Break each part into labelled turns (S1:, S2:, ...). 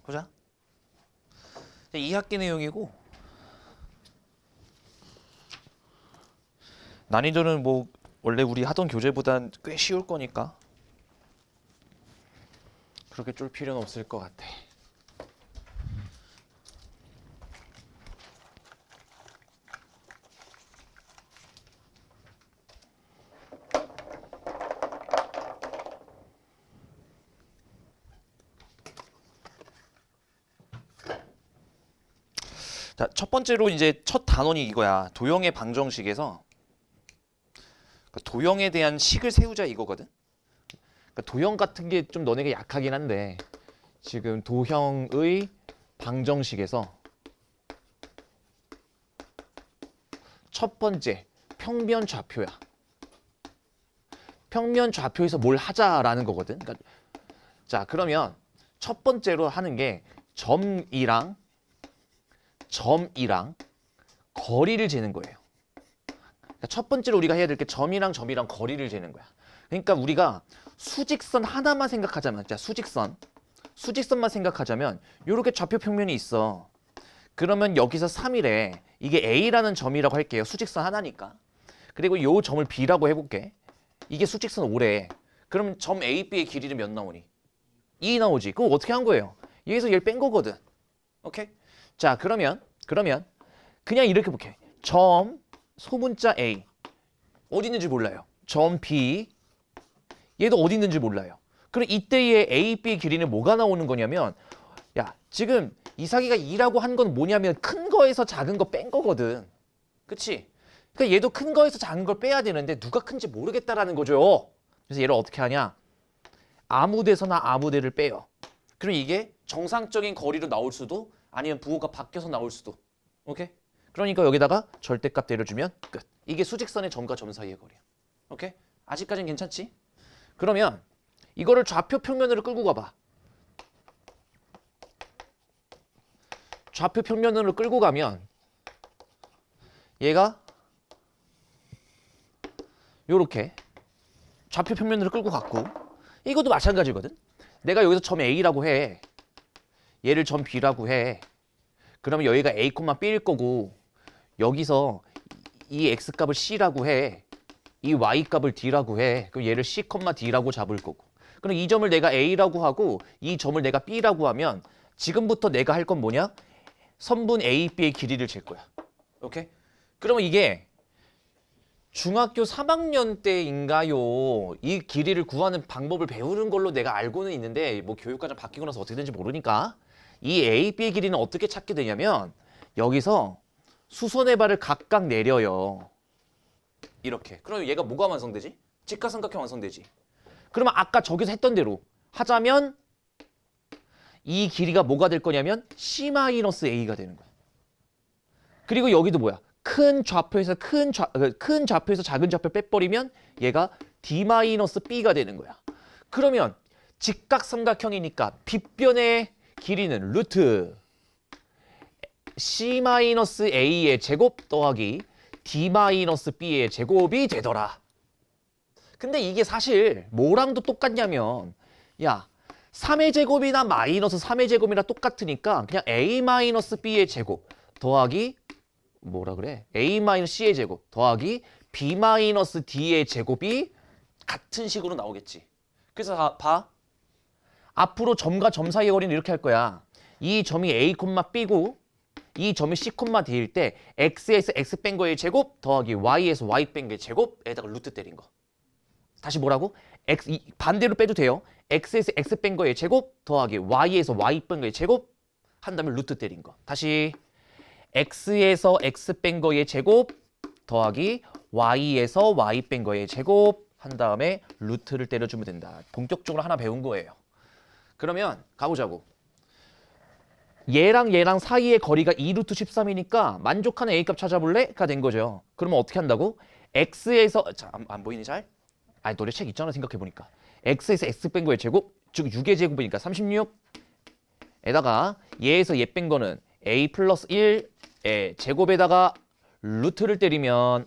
S1: 보자. 2학기 내용이고 난이도는 뭐 원래 우리 하던 교재보단 꽤 쉬울 거니까 그렇게 쫄 필요는 없을 것 같아. 자, 첫 번째로 이제 첫 단원이 이거야. 도형의 방정식에서 그러니까 도형에 대한 식을 세우자 이거거든. 그러니까 도형 같은 게 좀 너네가 약하긴 한데 지금 도형의 방정식에서 첫 번째 평면 좌표야. 평면 좌표에서 뭘 하자라는 거거든. 그러니까 자, 그러면 첫 번째로 하는 게 점이랑 거리를 재는 거예요. 그러니까 첫 번째로 우리가 해야 될 게 점이랑 거리를 재는 거야. 그러니까 우리가 수직선 하나만 생각하자면, 자, 수직선만 생각하자면 이렇게 좌표 평면이 있어. 그러면 여기서 3이래. 이게 A라는 점이라고 할게요. 수직선 하나니까. 그리고 이 점을 B라고 해볼게. 이게 수직선 5래. 그러면 점 A, B의 길이는 몇 나오니? 2 나오지. 그거 어떻게 한 거예요? 여기서 얘를 뺀 거거든. 오케이? 자, 그러면 그냥 이렇게 볼게. 점 소문자 A 어디 있는지 몰라요. 점 B 얘도 어디 있는지 몰라요. 그럼 이때의 A, B 길이는 뭐가 나오는 거냐면 야, 지금 이삭이가 2라고 한 건 뭐냐면 큰 거에서 작은 거 뺀 거거든. 그치? 그러니까 얘도 큰 거에서 작은 걸 빼야 되는데 누가 큰지 모르겠다라는 거죠. 그래서 얘를 어떻게 하냐? 아무 데서나 아무 데를 빼요. 그럼 이게 정상적인 거리로 나올 수도 아니면 부호가 바뀌어서 나올 수도. 오케이? 그러니까 여기다가 절대값 내려주면 끝. 이게 수직선의 점과 점 사이의 거리야. 오케이? 아직까지는 괜찮지? 그러면 이거를 좌표 평면으로 끌고 가봐. 좌표 평면으로 끌고 가면 얘가 요렇게 좌표 평면으로 끌고 갔고 이것도 마찬가지거든. 내가 여기서 점 A라고 해. 얘를 점 B라고 해. 그러면 여기가 A, B일 거고 여기서 이 X값을 C라고 해. 이 Y값을 D라고 해. 그럼 얘를 C, D라고 잡을 거고. 그럼 이 점을 내가 A라고 하고 이 점을 내가 B라고 하면 지금부터 내가 할 건 뭐냐? 선분 A, B의 길이를 잴 거야. 오케이? 그러면 이게 중학교 3학년 때인가요? 이 길이를 구하는 방법을 배우는 걸로 내가 알고는 있는데 뭐 교육과정 바뀌고 나서 어떻게 되는지 모르니까 이 A, B의 길이는 어떻게 찾게 되냐면 여기서 수선의 발을 각각 내려요. 이렇게. 그럼 얘가 뭐가 완성되지? 직각삼각형 완성되지. 그러면 아까 저기서 했던 대로 하자면 이 길이가 뭐가 될 거냐면 C-A가 되는 거야. 그리고 여기도 뭐야? 큰 좌표에서 작은 좌표 빼버리면 얘가 D-B가 되는 거야. 그러면 직각삼각형이니까 빗변의 길이는 루트 C-A의 제곱 더하기 D-B의 제곱이 되더라. 근데 이게 사실 뭐랑도 똑같냐면 야 3의 제곱이나 마이너스 3의 제곱이나 똑같으니까 그냥 A-B의 제곱 더하기 뭐라 그래? A-C의 제곱 더하기 B-D의 제곱이 같은 식으로 나오겠지. 그래서 봐. 앞으로 점과 점 사이의 거리는 이렇게 할 거야. 이 점이 A, B고 이 점이 C, D일 때 X에서 X 뺀 거의 제곱 더하기 Y에서 Y 뺀 거의 제곱에다가 루트 때린 거. 다시 뭐라고? 반대로 빼도 돼요. X에서 X 뺀 거의 제곱 더하기 Y에서 Y 뺀 거의 제곱 한 다음에 루트 때린 거. 다시 X에서 X 뺀 거의 제곱 더하기 Y에서 Y 뺀 거의 제곱 한 다음에 루트를 때려주면 된다. 본격적으로 하나 배운 거예요. 그러면 가보자고. 얘랑 사이의 거리가 2루트 13이니까 만족하는 A값 찾아볼래?가 된 거죠. 그러면 어떻게 한다고? X에서 안 보이니 잘? 아니 너네 책 있잖아 생각해보니까. X에서 X 뺀 거의 제곱 즉 6의 제곱이니까 36에다가 얘에서 얘 뺀 거는 A 플러스 1의 제곱에다가 루트를 때리면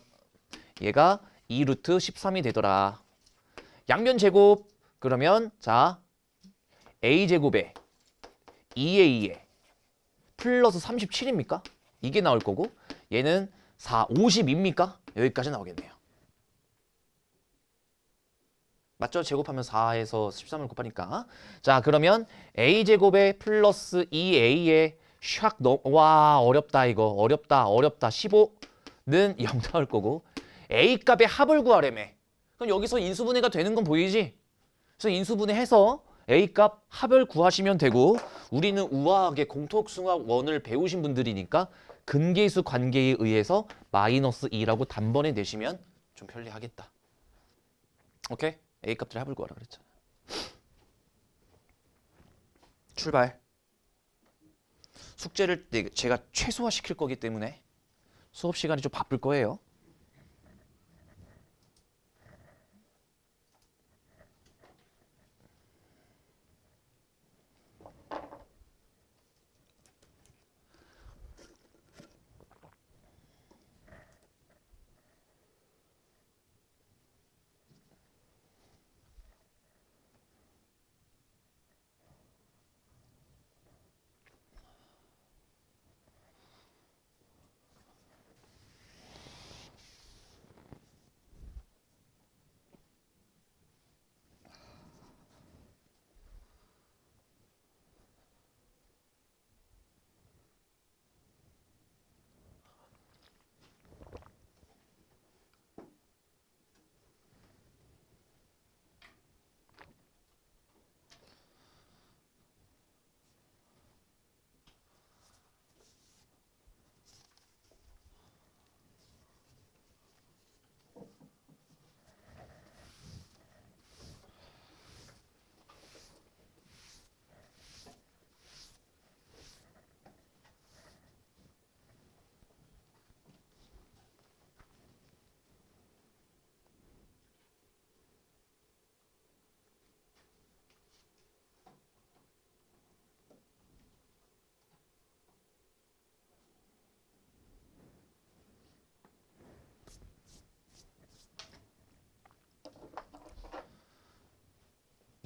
S1: 얘가 2루트 13이 되더라. 양변 제곱 그러면 자 A 제곱에 2a에 플러스 37입니까? 이게 나올 거고 얘는 50입니까? 여기까지 나오겠네요. 맞죠? 제곱하면 4에서 13을 곱하니까. 자, 그러면 a제곱에 플러스 2a에 와 어렵다 이거. 어렵다. 15는 0 나올 거고 a값의 합을 구하래며. 그럼 여기서 인수분해가 되는 건 보이지? 그래서 인수분해해서 a값 합을 구하시면 되고 우리는 우아하게 공통수학 원을 배우신 분들이니까 근계수 관계에 의해서 마이너스 2라고 단번에 내시면 좀 편리하겠다. 오케이? a값들의 합을 구하라 그랬잖아. 출발. 숙제를 제가 최소화시킬 거기 때문에 수업 시간이 좀 바쁠 거예요.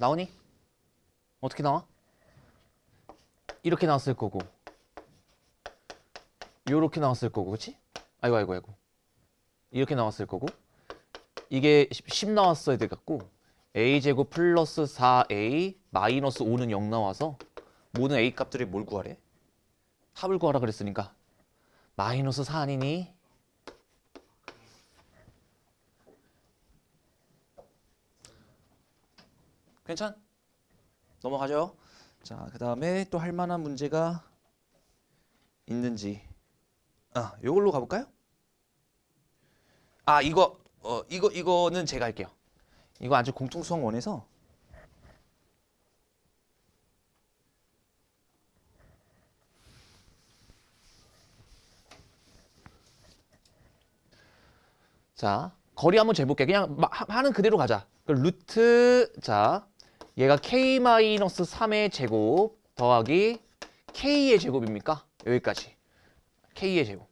S1: 나오니? 어떻게 나와? 이렇게 나왔을 거고 요렇게 나왔을 거고 그치? 아이고 이렇게 나왔을 거고 이게 10 나왔어야 돼갖고 a제곱 플러스 4a 마이너스 5는 0 나와서 모든 a 값들이 뭘 구하래? 합을 구하라 그랬으니까 마이너스 4 아니니? 괜찮? 넘어가죠. 자, 그 다음에 또 할 만한 문제가 있는지 요걸로 가볼까요? 이거는 제가 할게요. 이거 아주 공통수학 원에서 자, 거리 한번 재볼게. 그냥 하는 그대로 가자. 그 루트 자, 얘가 k-3의 제곱 더하기 k의 제곱입니까? 여기까지. k의 제곱.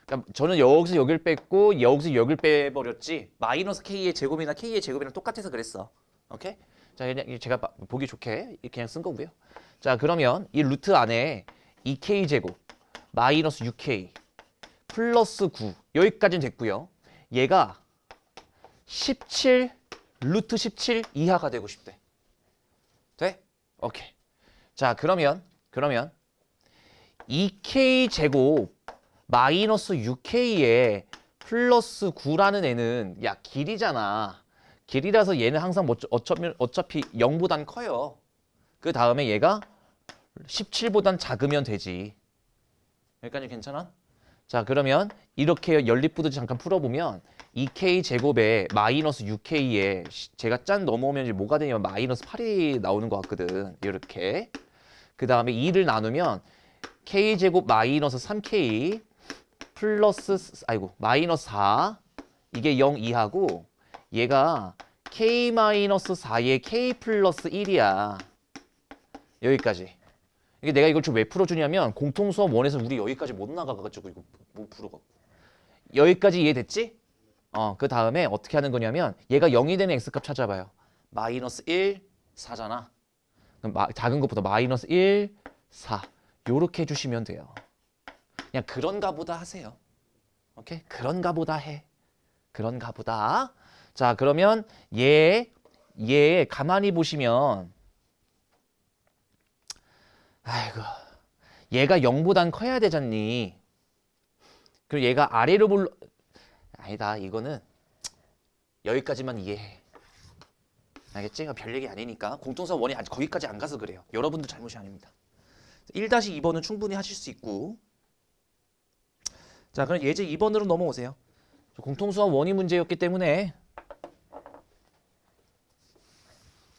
S1: 그러니까 저는 여기서 여기를 뺐고 여기서 여기를 빼버렸지 마이너스 k의 제곱이나 k의 제곱이랑 똑같아서 그랬어. 오케이? 자, 그냥 제가 보기 좋게 그냥 쓴 거고요. 자, 그러면 이 루트 안에 2k 제곱 마이너스 6k 플러스 9 여기까지는 됐고요. 얘가 17 루트 17 이하가 되고 싶대. 돼? 오케이. 자, 그러면 2k 제곱 마이너스 6k에 플러스 9라는 애는 야 길이잖아. 길이라서 얘는 항상 어차피 0보단 커요. 그 다음에 얘가 17보단 작으면 되지. 여기까지 괜찮아? 자, 그러면 이렇게 연립부도 잠깐 풀어보면 2k 제곱에 마이너스 6k에 제가 짠 넘어오면 이제 뭐가 되냐면 마이너스 8이 나오는 것 같거든. 이렇게. 그 다음에 2를 나누면 k 제곱 마이너스 3k 플러스 마이너스 4 이게 0 이하고 얘가 k 마이너스 4에 k 플러스 1이야. 여기까지. 이게 내가 이걸 좀 왜 풀어주냐면 공통수업 원에서 우리 여기까지 못 나가가지고 이거 못 풀어갖고 여기까지 이해됐지? 그 다음에 어떻게 하는 거냐면 얘가 0이 되는 x값 찾아봐요. 마이너스 1, 4잖아. 그럼 작은 것부터 마이너스 1, 4 요렇게 해주시면 돼요. 그냥 그런가 보다 하세요. 오케이? 그런가 보다 해. 그런가 보다. 자, 그러면 얘 가만히 보시면 아이고 얘가 0보단 커야 되잖니. 그리고 얘가 아래로 불러 아니다. 이거는 여기까지만 이해해. 알겠지? 별 얘기 아니니까. 공통수학 원이 아직 거기까지 안 가서 그래요. 여러분들 잘못이 아닙니다. 1-2번은 충분히 하실 수 있고. 자, 그럼 예제 2번으로 넘어오세요. 공통수학 원이 문제였기 때문에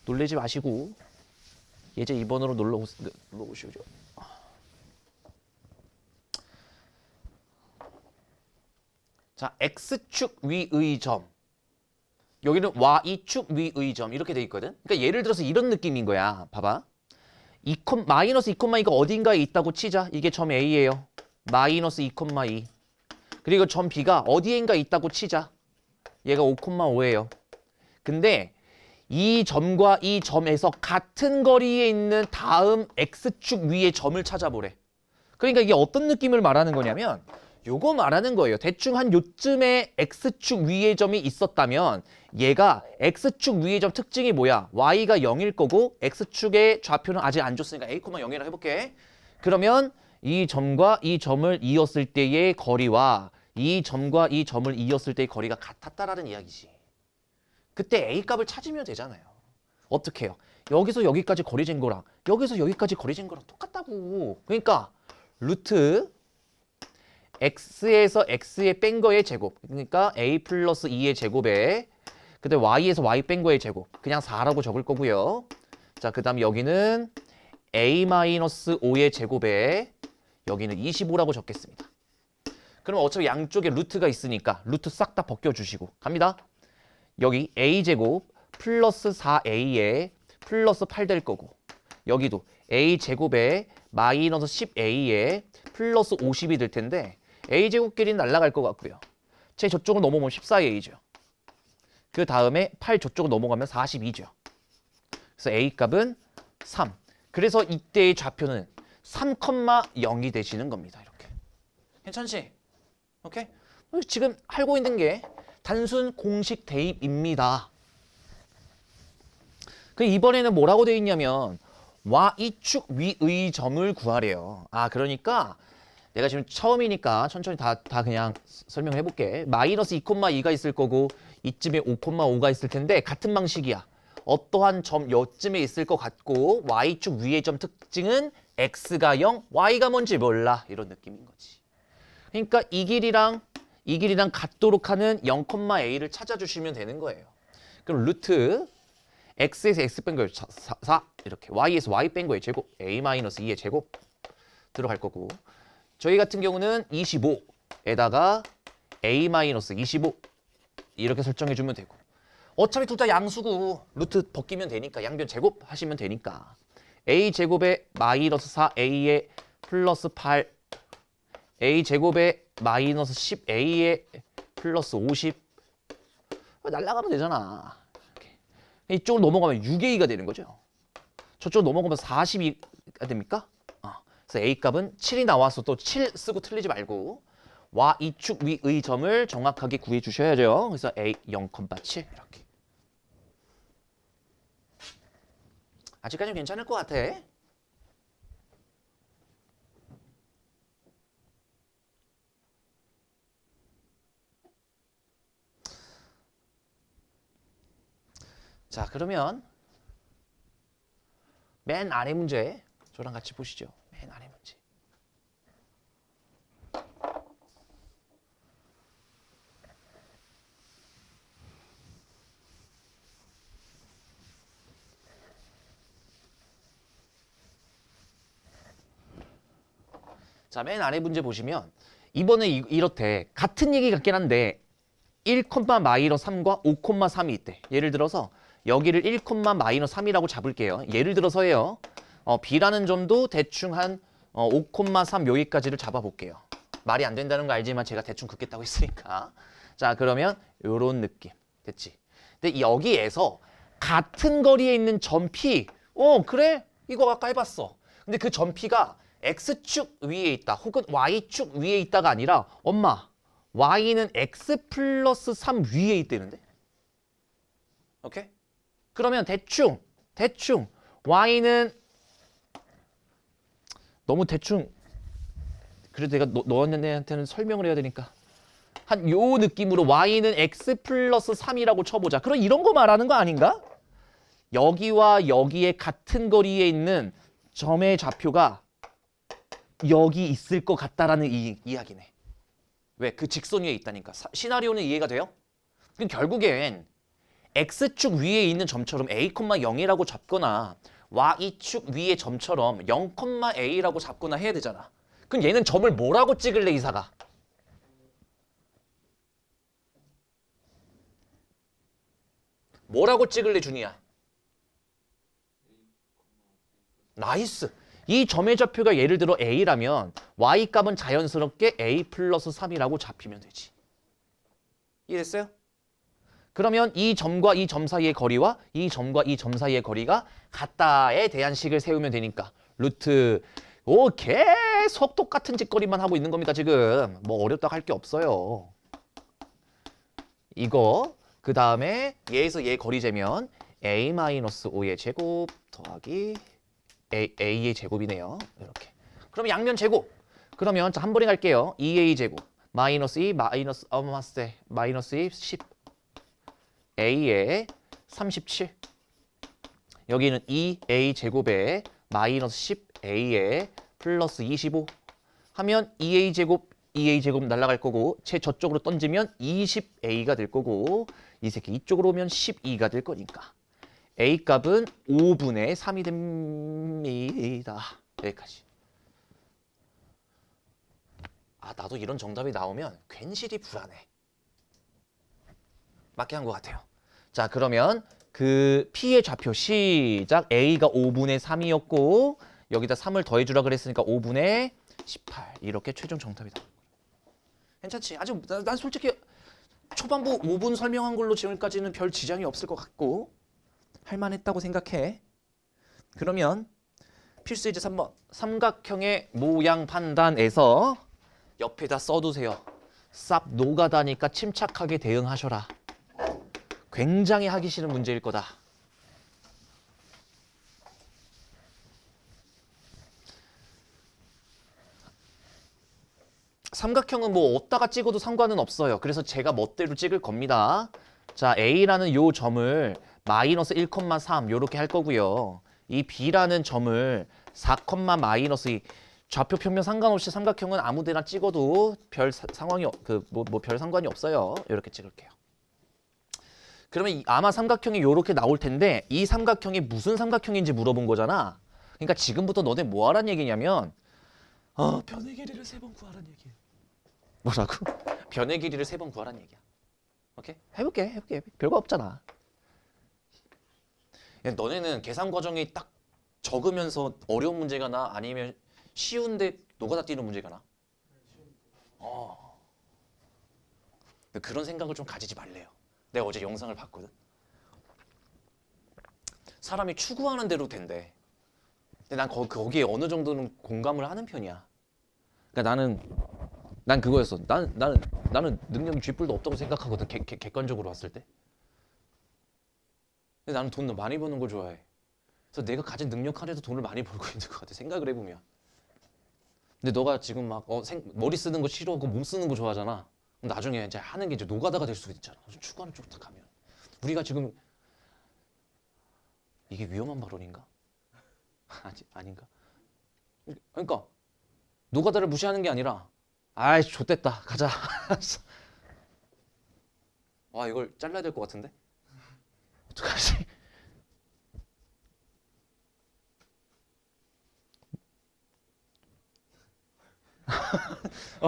S1: 놀라지 마시고 예제 2번으로 놀러 오시죠. 자, X축 위의 점. 여기는 Y축 위의 점 이렇게 돼 있거든. 그러니까 예를 들어서 이런 느낌인 거야. 봐봐. 마이너스 2,2가 어딘가에 있다고 치자. 이게 점 A예요. 마이너스 2,2. 그리고 점 B가 어디엔가 있다고 치자. 얘가 5,5예요. 근데 이 점과 이 점에서 같은 거리에 있는 다음 X축 위의 점을 찾아보래. 그러니까 이게 어떤 느낌을 말하는 거냐면 요거 말하는 거예요. 대충 한 요쯤에 X축 위의 점이 있었다면 얘가 X축 위의 점 특징이 뭐야? Y가 0일 거고 X축의 좌표는 아직 안 줬으니까 A, 0이라고 해볼게. 그러면 이 점과 이 점을 이었을 때의 거리와 이 점과 이 점을 이었을 때의 거리가 같았다라는 이야기지. 그때 A 값을 찾으면 되잖아요. 어떻게 해요? 여기서 여기까지 거리 잰 거랑 여기서 여기까지 거리 잰 거랑 똑같다고. 그러니까 루트 x에서 x에 뺀 거의 제곱. 그러니까 a 플러스 2의 제곱에 그때 y에서 y 뺀 거의 제곱. 그냥 4라고 적을 거고요. 자, 그 다음 여기는 a 마이너스 5의 제곱에 여기는 25라고 적겠습니다. 그럼 어차피 양쪽에 루트가 있으니까 루트 싹 다 벗겨주시고 갑니다. 여기 a제곱 플러스 4a에 플러스 8 될 거고 여기도 a제곱에 마이너스 10a에 플러스 50이 될 텐데 a제곱끼리는 날아갈 것 같고요. 제 저쪽으로 넘어오면 14a죠. 그 다음에 8 저쪽으로 넘어가면 42죠. 그래서 a 값은 3. 그래서 이때의 좌표는 3,0이 되시는 겁니다. 이렇게. 괜찮지? 오케이? 지금 알고 있는 게 단순 공식 대입입니다. 그 이번에는 뭐라고 되어 있냐면 Y축 위의 점을 구하래요. 아, 그러니까 내가 지금 처음이니까 천천히 다 그냥 설명해 볼게. 마이너스 2,2가 있을 거고 이쯤에 5,5가 있을 텐데 같은 방식이야. 어떠한 점 여쯤에 있을 것 같고 Y축 위의 점 특징은 X가 0, Y가 뭔지 몰라. 이런 느낌인 거지. 그러니까 이 길이랑 같도록 하는 0,a를 찾아주시면 되는 거예요. 그럼 루트 x에서 x 뺀 거예요. 4 이렇게 y에서 y 뺀 거예요. 제곱 a-2의 제곱 들어갈 거고 저희 같은 경우는 25에다가 a-25 이렇게 설정해 주면 되고 어차피 둘 다 양수고 루트 벗기면 되니까 양변 제곱 하시면 되니까 a 제곱에 마이너스 4a에 플러스 8 a 제곱에 마이너스 10a에 플러스 50 날라가면 되잖아. 이쪽으로 넘어가면 6a가 되는 거죠. 저쪽으로 넘어가면 42가 됩니까? 그래서 a 값은 7이 나와서 또 7 쓰고 틀리지 말고 Y축 위의 점을 정확하게 구해 주셔야죠. 그래서 a 0,7 이렇게. 아직까지는 괜찮을 것 같아. 자, 그러면 맨 아래 문제 저랑 같이 보시죠. 맨 아래 문제. 자, 맨 아래 문제 보시면 이번에 이렇대. 같은 얘기 같긴 한데 1,-3과 5,3이 있대. 예를 들어서 여기를 1,-3이라고 잡을게요. 예를 들어서예요. B라는 점도 대충 한 5,3 여기까지를 잡아볼게요. 말이 안 된다는 거 알지만 제가 대충 긋겠다고 했으니까. 자, 그러면 요런 느낌. 됐지? 근데 여기에서 같은 거리에 있는 점 P. 그래? 이거 아까 해봤어. 근데 그 점 P가 X축 위에 있다. 혹은 Y축 위에 있다가 아니라 엄마, Y는 X 플러스 3 위에 있다는데? 오케이? 그러면 대충 Y는 너무 대충 그래도 내가 너한테는 설명을 해야 되니까 한 요 느낌으로 Y는 X 플러스 3이라고 쳐보자. 그럼 이런 거 말하는 거 아닌가? 여기와 여기에 같은 거리에 있는 점의 좌표가 여기 있을 것 같다라는 이야기네. 왜? 그 직선 위에 있다니까. 시나리오는 이해가 돼요? 그럼 결국엔 X축 위에 있는 점처럼 A, 0이라고 잡거나 Y축 위의 점처럼 0,A라고 잡거나 해야 되잖아. 그럼 얘는 점을 뭐라고 찍을래, 이사가? 뭐라고 찍을래, 준이야? 나이스. 이 점의 좌표가 예를 들어 A라면 Y값은 자연스럽게 A 플러스 3이라고 잡히면 되지. 이해됐어요? 그러면 이 점과 이 점 사이의 거리와 이 점과 이 점 사이의 거리가 같다에 대한 식을 세우면 되니까 루트 계속 똑같은 짓거리만 하고 있는 겁니다. 지금 뭐 어렵다고 할 게 없어요. 이거 그 다음에 얘에서 얘 거리 재면 A-5의 제곱 더하기 A의 제곱이네요. 이렇게. 그럼 양면 제곱. 그러면 자, 한 번에 갈게요. 2A 제곱 마이너스 2 마이너스 2 10 A에 37 여기는 2A 제곱에 마이너스 10 A에 플러스 25 하면 2A 제곱 날아갈 거고 채 저쪽으로 던지면 20A가 될 거고 이 새끼 이쪽으로 오면 12가 될 거니까 A 값은 5분의 3이 됩니다. 여기까지. 아, 나도 이런 정답이 나오면 괜시리 불안해. 맞게 한 것 같아요. 자, 그러면 그 P의 좌표 시작. A가 5분의 3이었고 여기다 3을 더해주라 그랬으니까 5분의 18. 이렇게 최종 정답이다. 괜찮지? 아직 난 솔직히 초반부 5분 설명한 걸로 지금까지는 별 지장이 없을 것 같고 할만했다고 생각해. 그러면 필수 이제 3번. 삼각형의 모양 판단에서 옆에다 써두세요. 쌉 노가다니까 침착하게 대응하셔라. 굉장히 하기 싫은 문제일 거다. 삼각형은 뭐 어디다가 찍어도 상관은 없어요. 그래서 제가 멋대로 찍을 겁니다. 자, A라는 요 점을 마이너스 1,3 요렇게 할 거고요. 이 B라는 점을 4, 마이너스 2 좌표 평면 상관없이 삼각형은 아무데나 찍어도 별 상황이 별 상관이 없어요. 이렇게 찍을게요. 그러면 아마 삼각형이 요렇게 나올 텐데 이 삼각형이 무슨 삼각형인지 물어본 거잖아. 그러니까 지금부터 너네 뭐 하란 얘기냐면 변의 길이를 3번 구하란 얘기예요. 뭐라고? 변의 길이를 3번 구하란 얘기야. 오케이? 해볼게. 별거 없잖아. 너네는 계산 과정이 딱 적으면서 어려운 문제가 나 아니면 쉬운데 노가다 뛰는 문제가 나? 그런 생각을 좀 가지지 말래요. 내가 어제 영상을 봤거든. 사람이 추구하는 대로 된대. 근데 난 거기에 어느 정도는 공감을 하는 편이야. 그러니까 난 그거였어. 나는 능력이 쥐뿔도 없다고 생각하거든. 객관적으로 봤을 때. 근데 나는 돈 많이 버는 걸 좋아해. 그래서 내가 가진 능력 안에도 돈을 많이 벌고 있는 것 같아. 생각을 해보면. 근데 너가 지금 막 머리 쓰는 거 싫어하고 몸 쓰는 거 좋아하잖아. 그럼 나중에 이제 하는 게 이제 노가다가 될 수도 있잖아. 좀 추구하는 쪽으로 딱 가면. 우리가 지금 이게 위험한 발언인가? 아닌가? 그러니까 노가다를 무시하는 게 아니라 아이 좆됐다 가자. 와 이걸 잘라야 될 것 같은데? 어떡하지?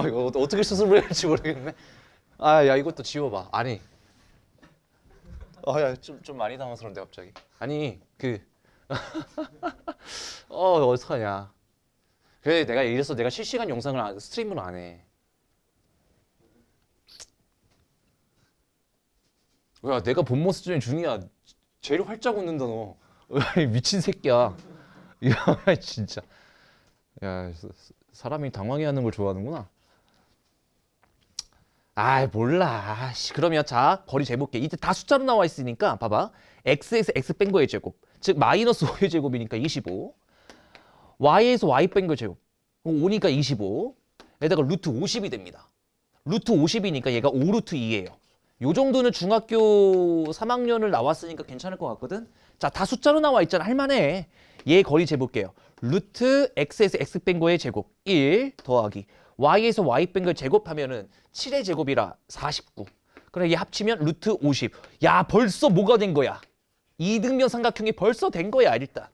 S1: 이거 어떻게 수습을 해야 할지 모르겠네. 야 이것도 지워봐. 아니 야 좀 많이 당황스러운데 갑자기. 아니 어떡하냐. 그래 내가 이래서 내가 실시간 영상을 스트리밍을 안 해. 야 내가 본 모습 중에 준이야 제일 활짝 웃는다 너. 미친 새끼야. 야, 진짜. 야, 사람이 당황해하는 걸 좋아하는구나. 아, 몰라. 씨, 그러면 자, 거리 재볼게. 이제 다 숫자로 나와 있으니까 봐봐. x에서 x 뺀 거의 제곱. 즉 마이너스 5의 제곱이니까 25. y에서 y 뺀 거 제곱. 5니까 25. 에다가 루트 50이 됩니다. 루트 50이니까 얘가 5루트 2예요. 요 정도는 중학교 3학년을 나왔으니까 괜찮을 것 같거든. 자, 다 숫자로 나와 있잖아. 할만해. 얘 거리 재볼게요. 루트 x에서 x 뺀 거의 제곱 1 더하기 y에서 y 뺀 걸 제곱하면은 7의 제곱이라 49. 그럼 얘 합치면 루트 50. 야, 벌써 뭐가 된 거야? 이등변 삼각형이 벌써 된 거야, 일단.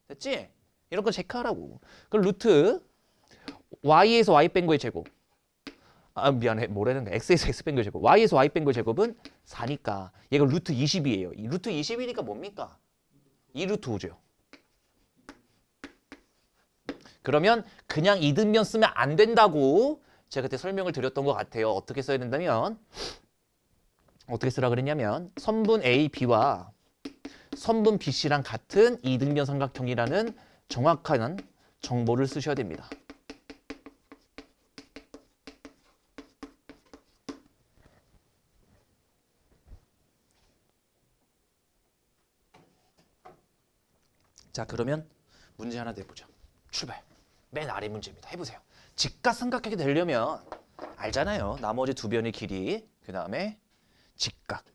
S1: 됐지? 이런 거 체크하라고. 그럼 루트 y에서 y 뺀 거의 제곱. 아, 미안해. 뭐라는 거야? x에서 x 뺀 거 제곱. y에서 y 뺀 거 제곱은 4니까 얘가 루트 20이에요. 이 루트 20이니까 뭡니까? 2루트 5죠. 그러면 그냥 이등변 쓰면 안 된다고 제가 그때 설명을 드렸던 것 같아요. 어떻게 써야 된다면 어떻게 쓰라 그랬냐면 선분 A, B와 선분 BC랑 같은 이등변 삼각형이라는 정확한 정보를 쓰셔야 됩니다. 자, 그러면 문제 하나 내보죠. 출발. 맨 아래 문제입니다. 해보세요. 직각삼각형이 되려면 알잖아요. 나머지 두 변의 길이, 그 다음에 직각.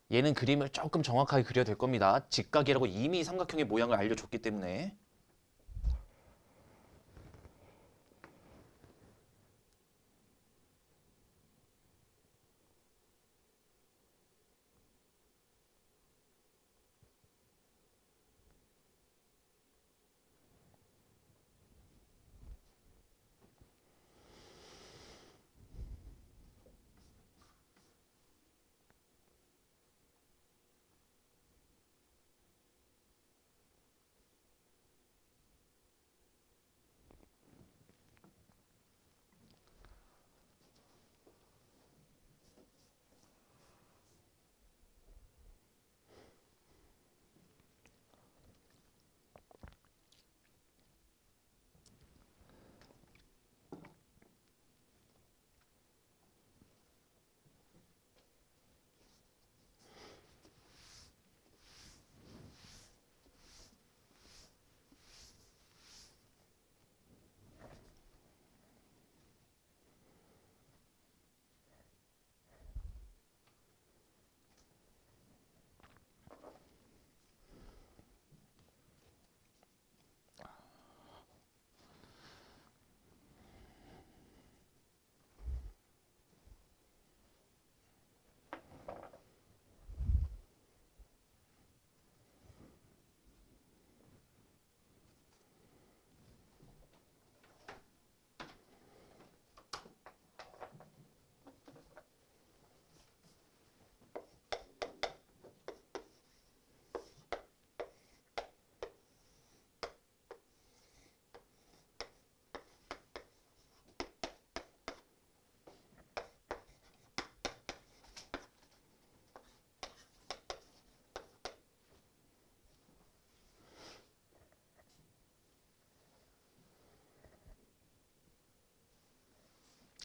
S1: 얘는 그림을 조금 정확하게 그려야 될 겁니다. 직각이라고 이미 삼각형의 모양을 알려줬기 때문에.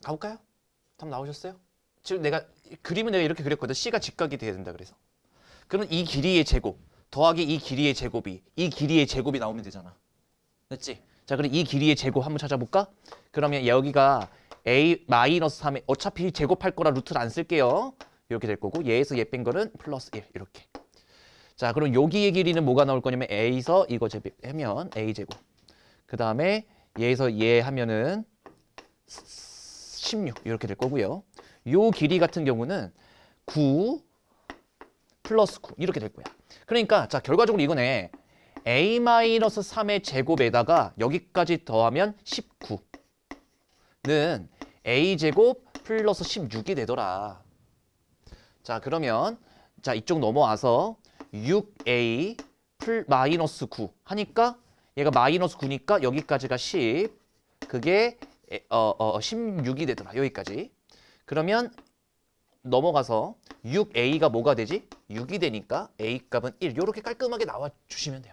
S1: 가볼까요? 답 나오셨어요? 지금 그림은 내가 이렇게 그렸거든. C가 직각이 돼야 된다 그래서. 그러면 이 길이의 제곱 더하기 이 길이의 제곱이 이 길이의 제곱이 나오면 되잖아. 됐지? 자, 그럼 이 길이의 제곱 한번 찾아볼까? 그러면 여기가 a 마이너스 3에 어차피 제곱할 거라 루트를 안 쓸게요. 이렇게 될 거고 얘에서 얘 뺀 거는 플러스 1 이렇게. 자, 그럼 여기의 길이는 뭐가 나올 거냐면 a에서 이거 제곱하면 a 제곱. 그 다음에 얘에서 얘 하면은 16 이렇게 될 거고요. 요 길이 같은 경우는 9 플러스 9 이렇게 될 거야. 그러니까 자, 결과적으로 이거네. a-3의 제곱에다가 여기까지 더하면 19는 a제곱 플러스 16이 되더라. 자, 그러면 자, 이쪽 넘어와서 6a 마이너스 9 하니까 얘가 마이너스 9니까 여기까지가 10. 그게 16이 되더라. 여기까지. 그러면 넘어가서 6a가 뭐가 되지? 6이 되니까 a 값은 1. 이렇게 깔끔하게 나와주시면 돼요.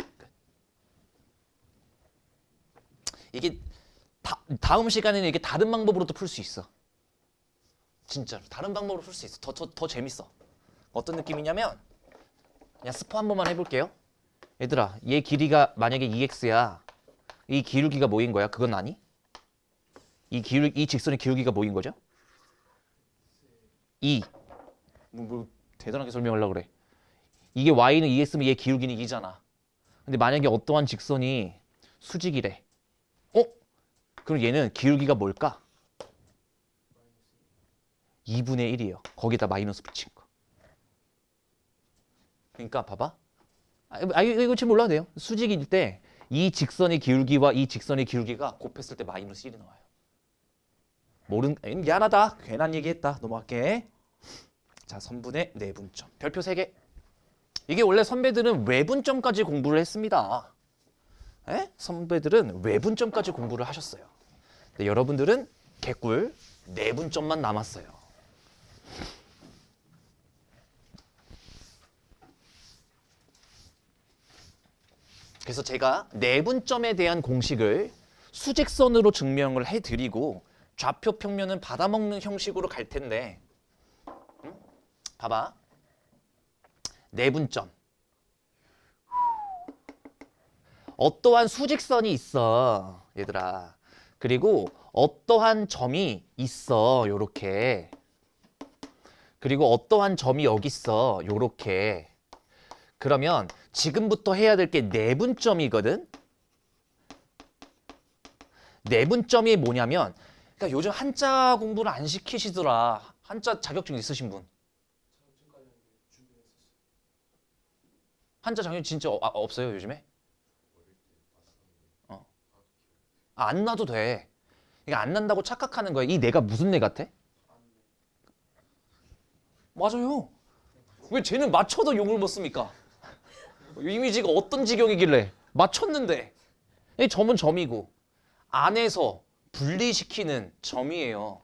S1: 이게 다음 시간에는 이게 다른 방법으로도 풀 수 있어. 진짜로 다른 방법으로 풀 수 있어. 더 재밌어. 어떤 느낌이냐면 그냥 스포 한 번만 해볼게요. 얘들아, 얘 길이가 만약에 2x야. 이 기울기가 뭐인 거야? 그건 아니? 이 직선의 기울기가 뭐인 거죠? 2. 뭐 대단하게 설명하려고 그래. 이게 y는 2x면 얘 기울기는 2잖아. 근데 만약에 어떠한 직선이 수직이래. 그럼 얘는 기울기가 뭘까? 2분의 1이에요. 거기다 마이너스 붙인 거. 그러니까 봐봐. 이거 지금 몰라도 돼요. 수직일 때 이 직선의 기울기와 이 직선의 기울기가 곱했을 때 마이너스 1이 나와요. 미안하다. 괜한 얘기했다. 넘어갈게. 자, 선분의 내분점. 별표 3개. 이게 원래 선배들은 외분점까지 공부를 했습니다. 에? 선배들은 외분점까지 공부를 하셨어요. 근데 여러분들은 개꿀 내분점만 남았어요. 그래서 제가 내분점에 대한 공식을 수직선으로 증명을 해드리고 좌표 평면은 받아먹는 형식으로 갈 텐데 봐봐. 내분점. 어떠한 수직선이 있어. 얘들아. 그리고 어떠한 점이 있어. 요렇게. 그리고 어떠한 점이 여기 있어. 요렇게. 그러면 지금부터 해야 될 게 내분점이거든. 내분점이 뭐냐면 그러니까 요즘 한자 공부를 안 시키시더라. 한자 자격증 있으신 분. 한자 자격증 진짜 없어요 요즘에? 안 나도 돼. 이게 안 난다고 착각하는 거야. 이 내가 무슨 내 같아? 맞아요. 왜 쟤는 맞춰도 욕을 못 씁니까? 이미지가 어떤 지경이길래 맞췄는데 이 점은 점이고 안에서 분리시키는 점이에요.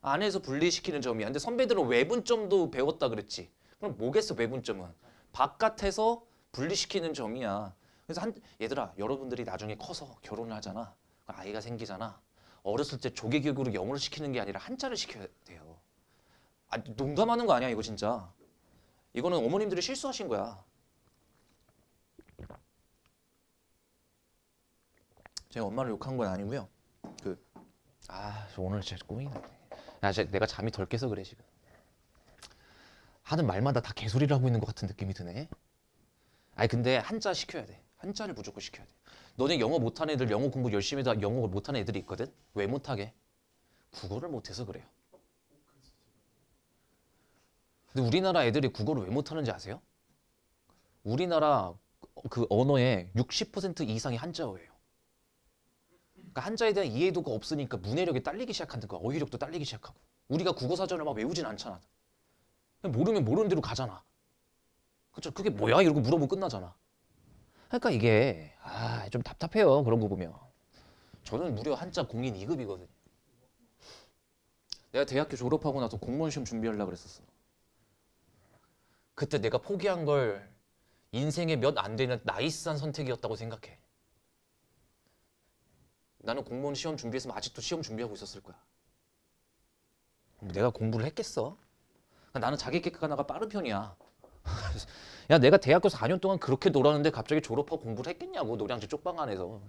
S1: 안에서 분리시키는 점이야. 근데 선배들은 외분점도 배웠다 그랬지. 그럼 뭐겠어 외분점은? 바깥에서 분리시키는 점이야. 그래서 얘들아 여러분들이 나중에 커서 결혼을 하잖아. 아이가 생기잖아. 어렸을 때 조개교육으로 영어를 시키는 게 아니라 한자를 시켜야 돼요. 농담하는 거 아니야 이거 진짜. 이거는 어머님들이 실수하신 거야. 제가 엄마를 욕한 건 아니고요. 오늘 진짜 꿈이네. 내가 잠이 덜 깨서 그래 지금. 하는 말마다 다 개소리를 하고 있는 것 같은 느낌이 드네. 근데 한자 시켜야 돼. 한자를 무조건 시켜야 돼. 너네 영어 못하는 애들 영어 공부 열심히 해도 영어 못하는 애들이 있거든. 왜 못하게? 국어를 못해서 그래요. 근데 우리나라 애들이 국어를 왜 못하는지 아세요? 우리나라 그 언어의 60% 이상이 한자어예요. 그러니까 한자에 대한 이해도가 없으니까 문해력이 딸리기 시작하는 거야. 어휘력도 딸리기 시작하고. 우리가 국어사전을 막 외우진 않잖아. 그냥 모르면 모르는 대로 가잖아. 그쵸? 그게 뭐야? 이러고 물어보고 끝나잖아. 그러니까 이게 좀 답답해요. 그런 거 보면. 저는 무려 한자 공인 2급이거든요. 내가 대학교 졸업하고 나서 공무원 시험 준비하려고 그랬었어. 그때 내가 포기한 걸 인생에 몇 안 되는 나이스한 선택이었다고 생각해. 나는 공무원 시험 준비했으면 아직도 시험 준비하고 있었을 거야. 내가 공부를 했겠어? 나는 자기 객관화가 빠른 편이야. 야, 내가 대학교 4년 동안 그렇게 놀았는데 갑자기 졸업하고 공부를 했겠냐고, 노량진 쪽방 안에서.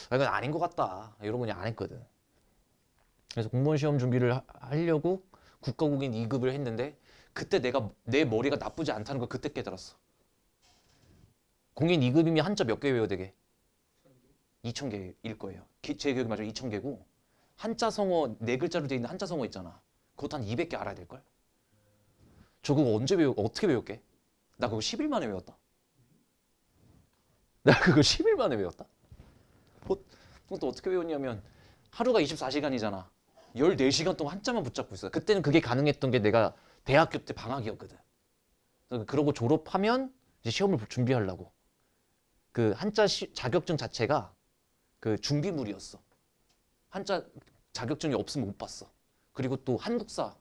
S1: 이건 아닌 것 같다. 이러고 그냥 안 했거든. 그래서 공무원 시험 준비를 하려고 국가국인 2급을 했는데 그때 내 머리가 나쁘지 않다는 걸 그때 깨달았어. 공인 2급이면 한자 몇 개 외워야 되게? 2,000개일 거예요. 제 기억이 맞아요. 2,000개고 한자 성어 4글자로 되어 있는 한자 성어 있잖아. 그것도 한 200개 알아야 될걸? 저 그거 어떻게 외웠게? 나 그거 10일 만에 외웠다. 그것도 어떻게 외웠냐면 하루가 24시간이잖아. 14시간 동안 한자만 붙잡고 있어. 그때는 그게 가능했던 게 내가 대학교 때 방학이었거든. 그러고 졸업하면 이제 시험을 준비하려고. 그 한자 자격증 자체가 그 준비물이었어. 한자 자격증이 없으면 못 봤어. 그리고 또 한국사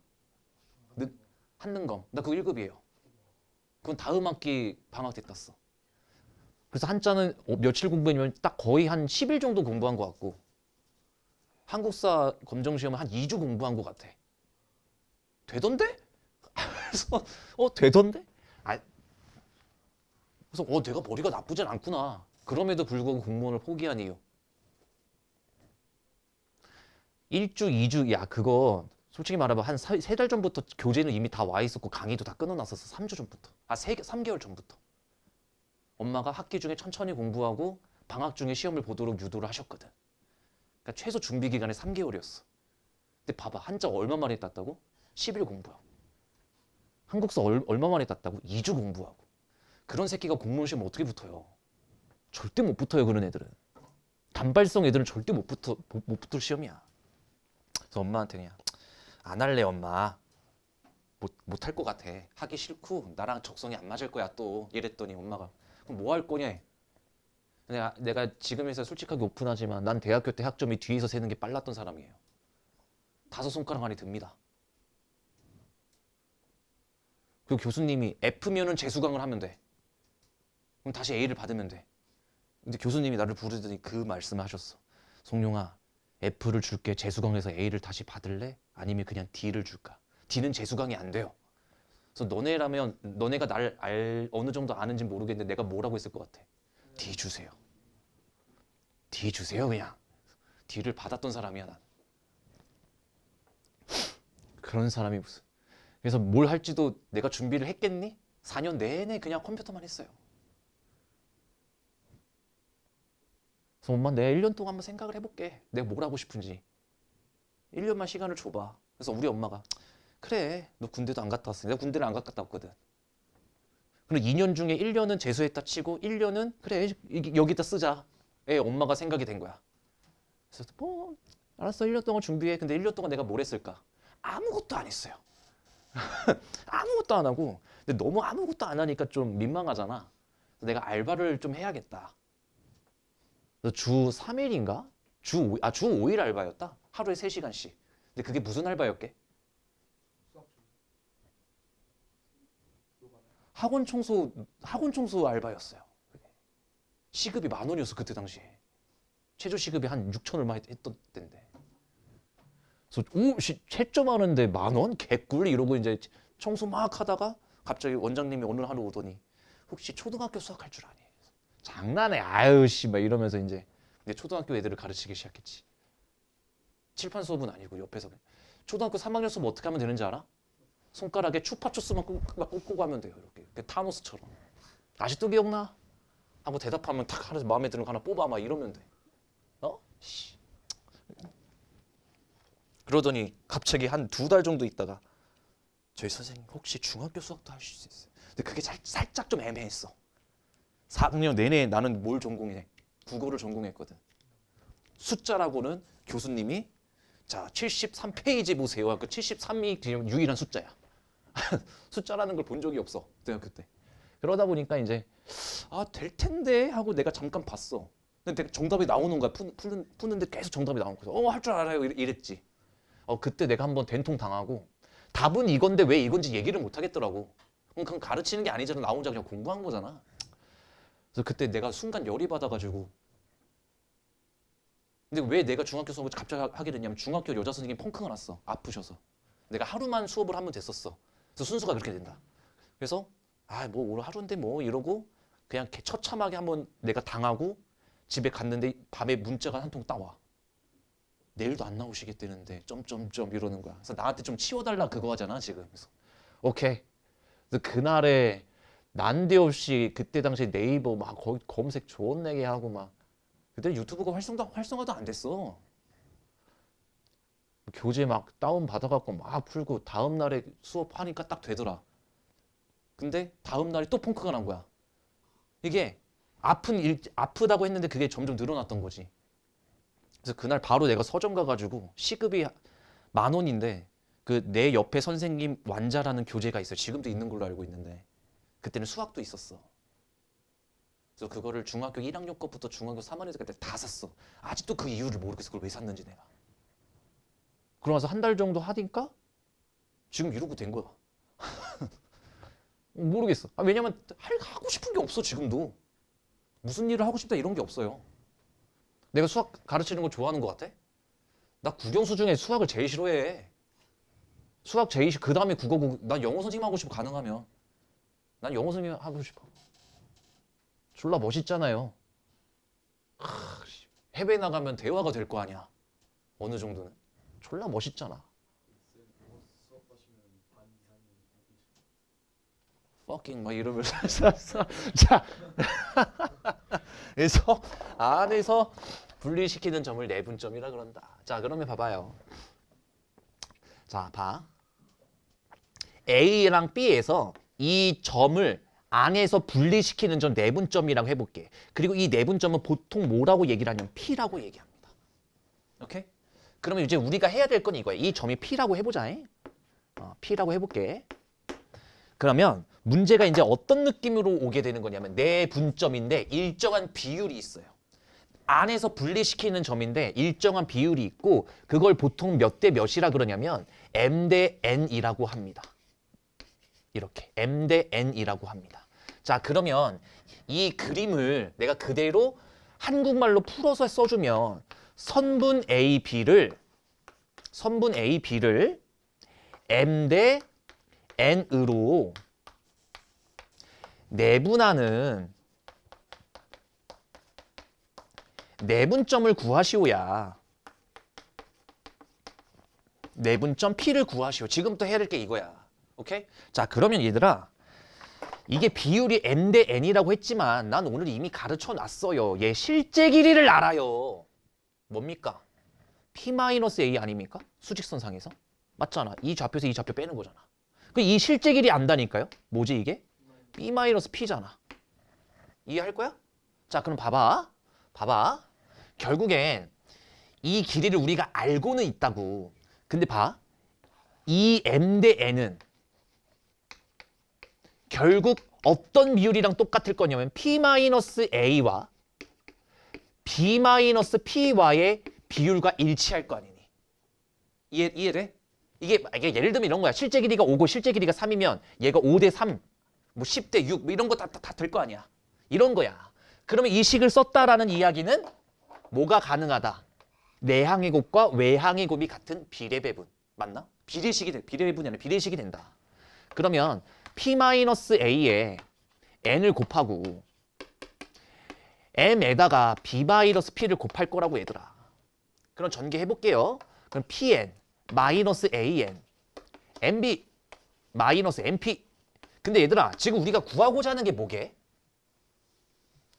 S1: 한능검. 나 그거 1급이에요. 그건 다음 학기 방학 때 땄어. 그래서 한자는 며칠 공부했냐면 딱 거의 한 10일 정도 공부한 것 같고 한국사 검정시험은 한 2주 공부한 것 같아. 되던데? 그래서 되던데? 아, 그래서 내가 머리가 나쁘진 않구나. 그럼에도 불구하고 공무원을 포기한 이유. 1주, 2주, 야 그거 솔직히 말하면 한 3달 전부터 교재는 이미 다 와 있었고 강의도 다 끊어놨었어. 3주 전부터. 3개월 전부터. 엄마가 학기 중에 천천히 공부하고 방학 중에 시험을 보도록 유도를 하셨거든. 그러니까 최소 준비 기간이 3개월이었어. 근데 봐봐. 한자 얼마 만에 땄다고? 10일 공부하고. 한국사 얼마 만에 땄다고? 2주 공부하고. 그런 새끼가 공무원 시험 어떻게 붙어요? 절대 못 붙어요, 그런 애들은. 단발성 애들은 절대 못 붙을 시험이야. 그래서 엄마한테 그냥 안 할래, 엄마. 못할 것 같아. 하기 싫고 나랑 적성이 안 맞을 거야 또. 이랬더니 엄마가 그럼 뭐 할 거냐? 내가 지금에서 솔직하게 오픈하지만 난 대학교 때 학점이 뒤에서 세는 게 빨랐던 사람이에요. 5손가락 안에 듭니다. 그리고 교수님이 F면은 재수강을 하면 돼. 그럼 다시 A를 받으면 돼. 근데 교수님이 나를 부르더니 그 말씀을 하셨어. 송룡아, F를 줄게. 재수강해서 A를 다시 받을래? 아니면 그냥 D를 줄까? D는 재수강이 안 돼요. 그래서 너네라면 너네가 날 어느 정도 아는지 모르겠는데 내가 뭐라고 했을 것 같아? D 주세요. D 주세요 그냥. D를 받았던 사람이야 난. 그런 사람이 무슨. 그래서 뭘 할지도 내가 준비를 했겠니? 4년 내내 그냥 컴퓨터만 했어요. 그래서 엄마 내가 1년 동안 한번 생각을 해볼게. 내가 뭘 하고 싶은지. 1년만 시간을 줘봐. 그래서 우리 엄마가 그래 너 군대도 안 갔다 왔어. 내가 군대를 안 갔다 왔거든. 그리고 2년 중에 1년은 재수했다 치고 1년은 그래 여기다 쓰자. 엄마가 생각이 된 거야. 그래서 뭐 알았어 1년 동안 준비해. 근데 1년 동안 내가 뭘 했을까? 아무것도 안 했어요. 아무것도 안 하고. 근데 너무 아무것도 안 하니까 좀 민망하잖아. 그래서 내가 알바를 좀 해야겠다. 그래서 주 3일인가? 주 5일 알바였다. 하루에 3시간씩. 근데 그게 무슨 알바였게? 학원 청소 알바였어요. 시급이 10,000원이었어 그때 당시에. 최저 시급이 한 6천 얼마 했던 때인데. 그래서 채점하는데 10,000원? 개꿀 이러고 이제 청소 막 하다가 갑자기 원장님이 오늘 하루 오더니 혹시 초등학교 수학할 줄 아니? 장난해. 아유 씨 막 이러면서 이제 근데 초등학교 애들을 가르치기 시작했지. 칠판 수업은 아니고 옆에서 초등학교 3학년 수업 어떻게 하면 되는지 알아? 손가락에 추파추스만 꽂고 가면 돼요. 이렇게 타노스처럼. 아직도 기억나? 하고 대답하면 탁 하나 마음에 드는 거 하나 뽑아 막 이러면 돼. 씨. 그러더니 갑자기 한 2달 정도 있다가 저희 선생님 혹시 중학교 수학도 하실 수 있어요? 근데 그게 살짝 좀 애매했어. 4학년 내내 나는 뭘 전공해? 국어를 전공했거든. 숫자라고는 교수님이 자 73페이지 보세요. 그 73이 유일한 숫자야. 숫자라는 걸 본 적이 없어 대학교 때. 그러다 보니까 이제 될 텐데 하고 내가 잠깐 봤어. 근데 정답이 나오는 거야. 푸는데 계속 정답이 나오는 거야. 할 줄 알아요 이랬지. 그때 내가 한번 된통 당하고 답은 이건데 왜 이건지 얘기를 못 하겠더라고. 그럼 가르치는 게 아니잖아. 나 혼자 그냥 공부한 거잖아. 그래서 그때 내가 순간 열이 받아가지고. 근데 왜 내가 중학교 수업을 갑자기 하게 됐냐면 중학교 여자 선생님이 펑크가 났어. 아프셔서. 내가 하루만 수업을 하면 됐었어. 그래서 순서가 그렇게 된다. 그래서 뭐 오늘 하루인데 뭐 이러고 그냥 처참하게 한번 내가 당하고 집에 갔는데 밤에 문자가 한 통 따와. 내일도 안 나오시겠다는데 점점점 이러는 거야. 그래서 나한테 좀 치워달라 그거 하잖아 지금. 그래서 오케이. 그래서 그날에 난데없이 그때 당시 네이버 막 검색 존내게 하고 막 그때 유튜브가 활성화도 안 됐어. 교재 막 다운 받아갖고 막 풀고 다음 날에 수업하니까 딱 되더라. 근데 다음 날에 또 펑크가 난 거야. 이게 아프다고 했는데 그게 점점 늘어났던 거지. 그래서 그날 바로 내가 서점 가가지고 시급이 10,000원인데 그 내 옆에 선생님 완자라는 교재가 있어요. 지금도 있는 걸로 알고 있는데 그때는 수학도 있었어. 그래서 그거를 중학교 1학년 것부터 중학교 3학년 때까지 다 샀어. 아직도 그 이유를 모르겠어. 그걸 왜 샀는지 내가. 그러고 나서 한 달 정도 하니까 지금 이러고 된 거야.
S2: 모르겠어. 왜냐면 하고 싶은 게 없어 지금도. 무슨 일을 하고 싶다 이런 게 없어요. 내가 수학 가르치는 거 좋아하는 것 같아? 나 국영수 중에 수학을 제일 싫어해. 수학 제일 싫어. 그 다음에 국어, 난 영어 선생님 하고 싶어 가능하면. 난 영어 선생님 하고 싶어. 졸라 멋있잖아요. 해외 나가면 대화가 될 거 아니야. 어느 정도는. 졸라 멋있잖아. fucking 막 이러면서 자 그래서 안에서 분리시키는 점을 내분점이라 그런다. 자 그러면 봐봐요. 자 봐. A랑 B에서 이 점을 안에서 분리시키는 점 내분점이라고 해볼게. 그리고 이 내분점은 보통 뭐라고 얘기를 하냐면 P라고 얘기합니다. 오케이? 그러면 이제 우리가 해야 될 건 이거야. 이 점이 P라고 해보자. P라고 해볼게. 그러면 문제가 이제 어떤 느낌으로 오게 되는 거냐면 내분점인데 일정한 비율이 있어요. 안에서 분리시키는 점인데 일정한 비율이 있고 그걸 보통 몇 대 몇이라 그러냐면 M 대 N이라고 합니다. 이렇게 M 대 N이라고 합니다. 자 그러면 이 그림을 내가 그대로 한국말로 풀어서 써주면 선분 AB를 M 대 N으로 내분하는 내분점을 구하시오야. 내분점 P를 구하시오. 지금부터 해야 될 게 이거야. 오케이? 자 그러면 얘들아 이게 비율이 M 대 N이라고 했지만 난 오늘 이미 가르쳐 놨어요. 얘 실제 길이를 알아요. 뭡니까? P-A 아닙니까? 수직선상에서. 맞잖아. 이 좌표에서 이 좌표 빼는 거잖아. 그 이 실제 길이 안다니까요? 뭐지 이게? B-P잖아. 이해할 거야? 자 그럼 봐봐. 결국엔 이 길이를 우리가 알고는 있다고. 근데 봐. 이 M 대 N은 결국 어떤 비율이랑 똑같을 거냐면 P-A와 B-P와의 비율과 일치할 거 아니니. 이해돼? 이게 예를 들면 이런 거야. 실제 길이가 5고 실제 길이가 3이면 얘가 5 대 3, 뭐 10 대 6, 뭐 이런 거 다 될 거 아니야. 이런 거야. 그러면 이 식을 썼다라는 이야기는 뭐가 가능하다? 내항의 곱과 외항의 곱이 같은 비례배분. 맞나? 비례배분이 아니라 비례식이 된다. 그러면 P-A에 N을 곱하고 M에다가 B-P를 곱할 거라고 얘들아. 그럼 전개해볼게요. 그럼 Pn 마이너스 AN MB 마이너스 MP. 근데 얘들아 지금 우리가 구하고자 하는 게 뭐게?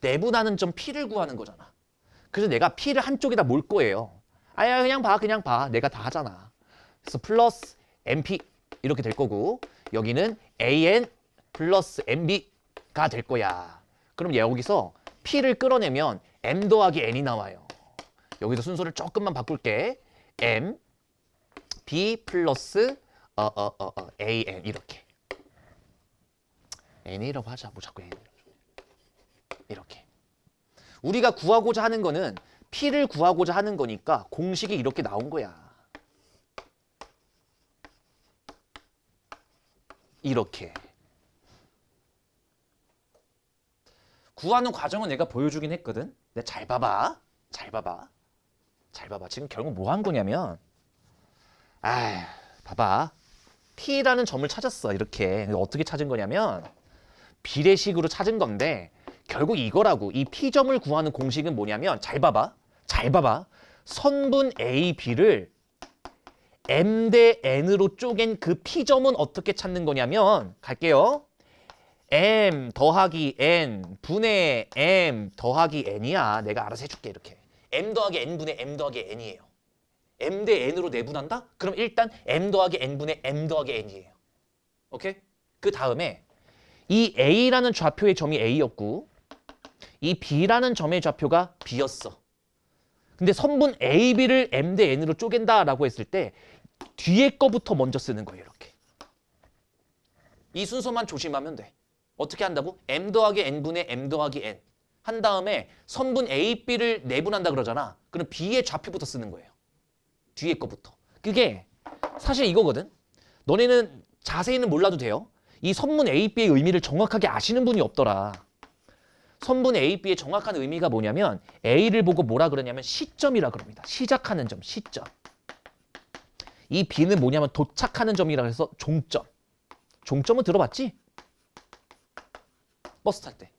S2: 내분하는 점 P를 구하는 거잖아. 그래서 내가 P를 한쪽에다 몰 거예요. 아야 그냥 봐. 내가 다 하잖아. 그래서 플러스 MP 이렇게 될 거고 여기는 AN 플러스 MB가 될 거야. 그럼 여기서 P를 끌어내면 M 더하기 N이 나와요. 여기서 순서를 조금만 바꿀게. M, B 플러스 AN 이렇게. N이라고 하자. 뭐 자꾸 N. 이렇게. 우리가 구하고자 하는 거는 P를 구하고자 하는 거니까 공식이 이렇게 나온 거야. 이렇게. 구하는 과정은 내가 보여주긴 했거든. 근데 잘 봐봐. 지금 결국 뭐 한 거냐면 봐봐. P라는 점을 찾았어. 이렇게. 어떻게 찾은 거냐면 비례식으로 찾은 건데 결국 이거라고. 이 P점을 구하는 공식은 뭐냐면 잘 봐봐. 선분 A, B를 M 대 N으로 쪼갠 그 P점은 어떻게 찾는 거냐면 갈게요. M 더하기 N 분의 M 더하기 N이야. 내가 알아서 해줄게 이렇게. M 더하기 N 분의 M 더하기 N이에요. M 대 N으로 내분한다? 그럼 일단 M 더하기 N 분의 M 더하기 N이에요. 오케이? 그 다음에 이 A라는 좌표의 점이 A였고 이 B라는 점의 좌표가 B였어. 근데 선분 AB를 M 대 N으로 쪼갠다라고 했을 때 뒤에 거부터 먼저 쓰는 거예요. 이렇게. 이 순서만 조심하면 돼. 어떻게 한다고? M 더하기 N분의 M 더하기 N 한 다음에 선분 A, B를 내분한다 그러잖아. 그럼 B의 좌표부터 쓰는 거예요. 뒤에 거부터. 그게 사실 이거거든. 너네는 자세히는 몰라도 돼요. 이 선분 A, B의 의미를 정확하게 아시는 분이 없더라. 선분 A, B의 정확한 의미가 뭐냐면 A를 보고 뭐라 그러냐면 시점이라 그럽니다. 시작하는 점, 시점. 이 B는 뭐냐면 도착하는 점이라 해서 종점. 종점은 들어봤지? 버스 탈 때.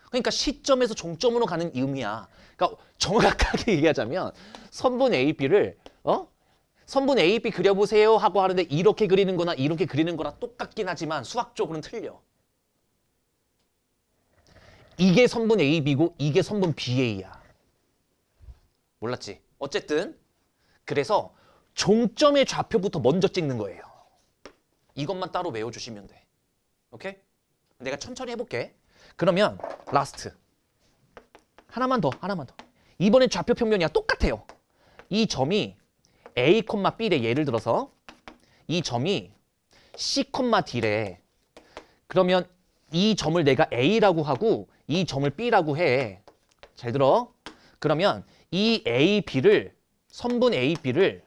S2: 그러니까 시점에서 종점으로 가는 의미야. 그러니까 정확하게 얘기하자면 선분 A, B를 선분 A, B 그려보세요 하고 하는데 이렇게 그리는 거나 이렇게 그리는 거랑 똑같긴 하지만 수학적으로는 틀려. 이게 선분 A, B고 이게 선분 B, A야. 몰랐지? 어쨌든 그래서 종점의 좌표부터 먼저 찍는 거예요. 이것만 따로 외워주시면 돼. 오케이? 내가 천천히 해볼게. 그러면 라스트. 하나만 더. 이번엔 좌표 평면이야. 똑같아요. 이 점이 A, B래. 예를 들어서 이 점이 C, D래. 그러면 이 점을 내가 A라고 하고 이 점을 B라고 해. 잘 들어. 그러면 이 A, B를 선분 A, B를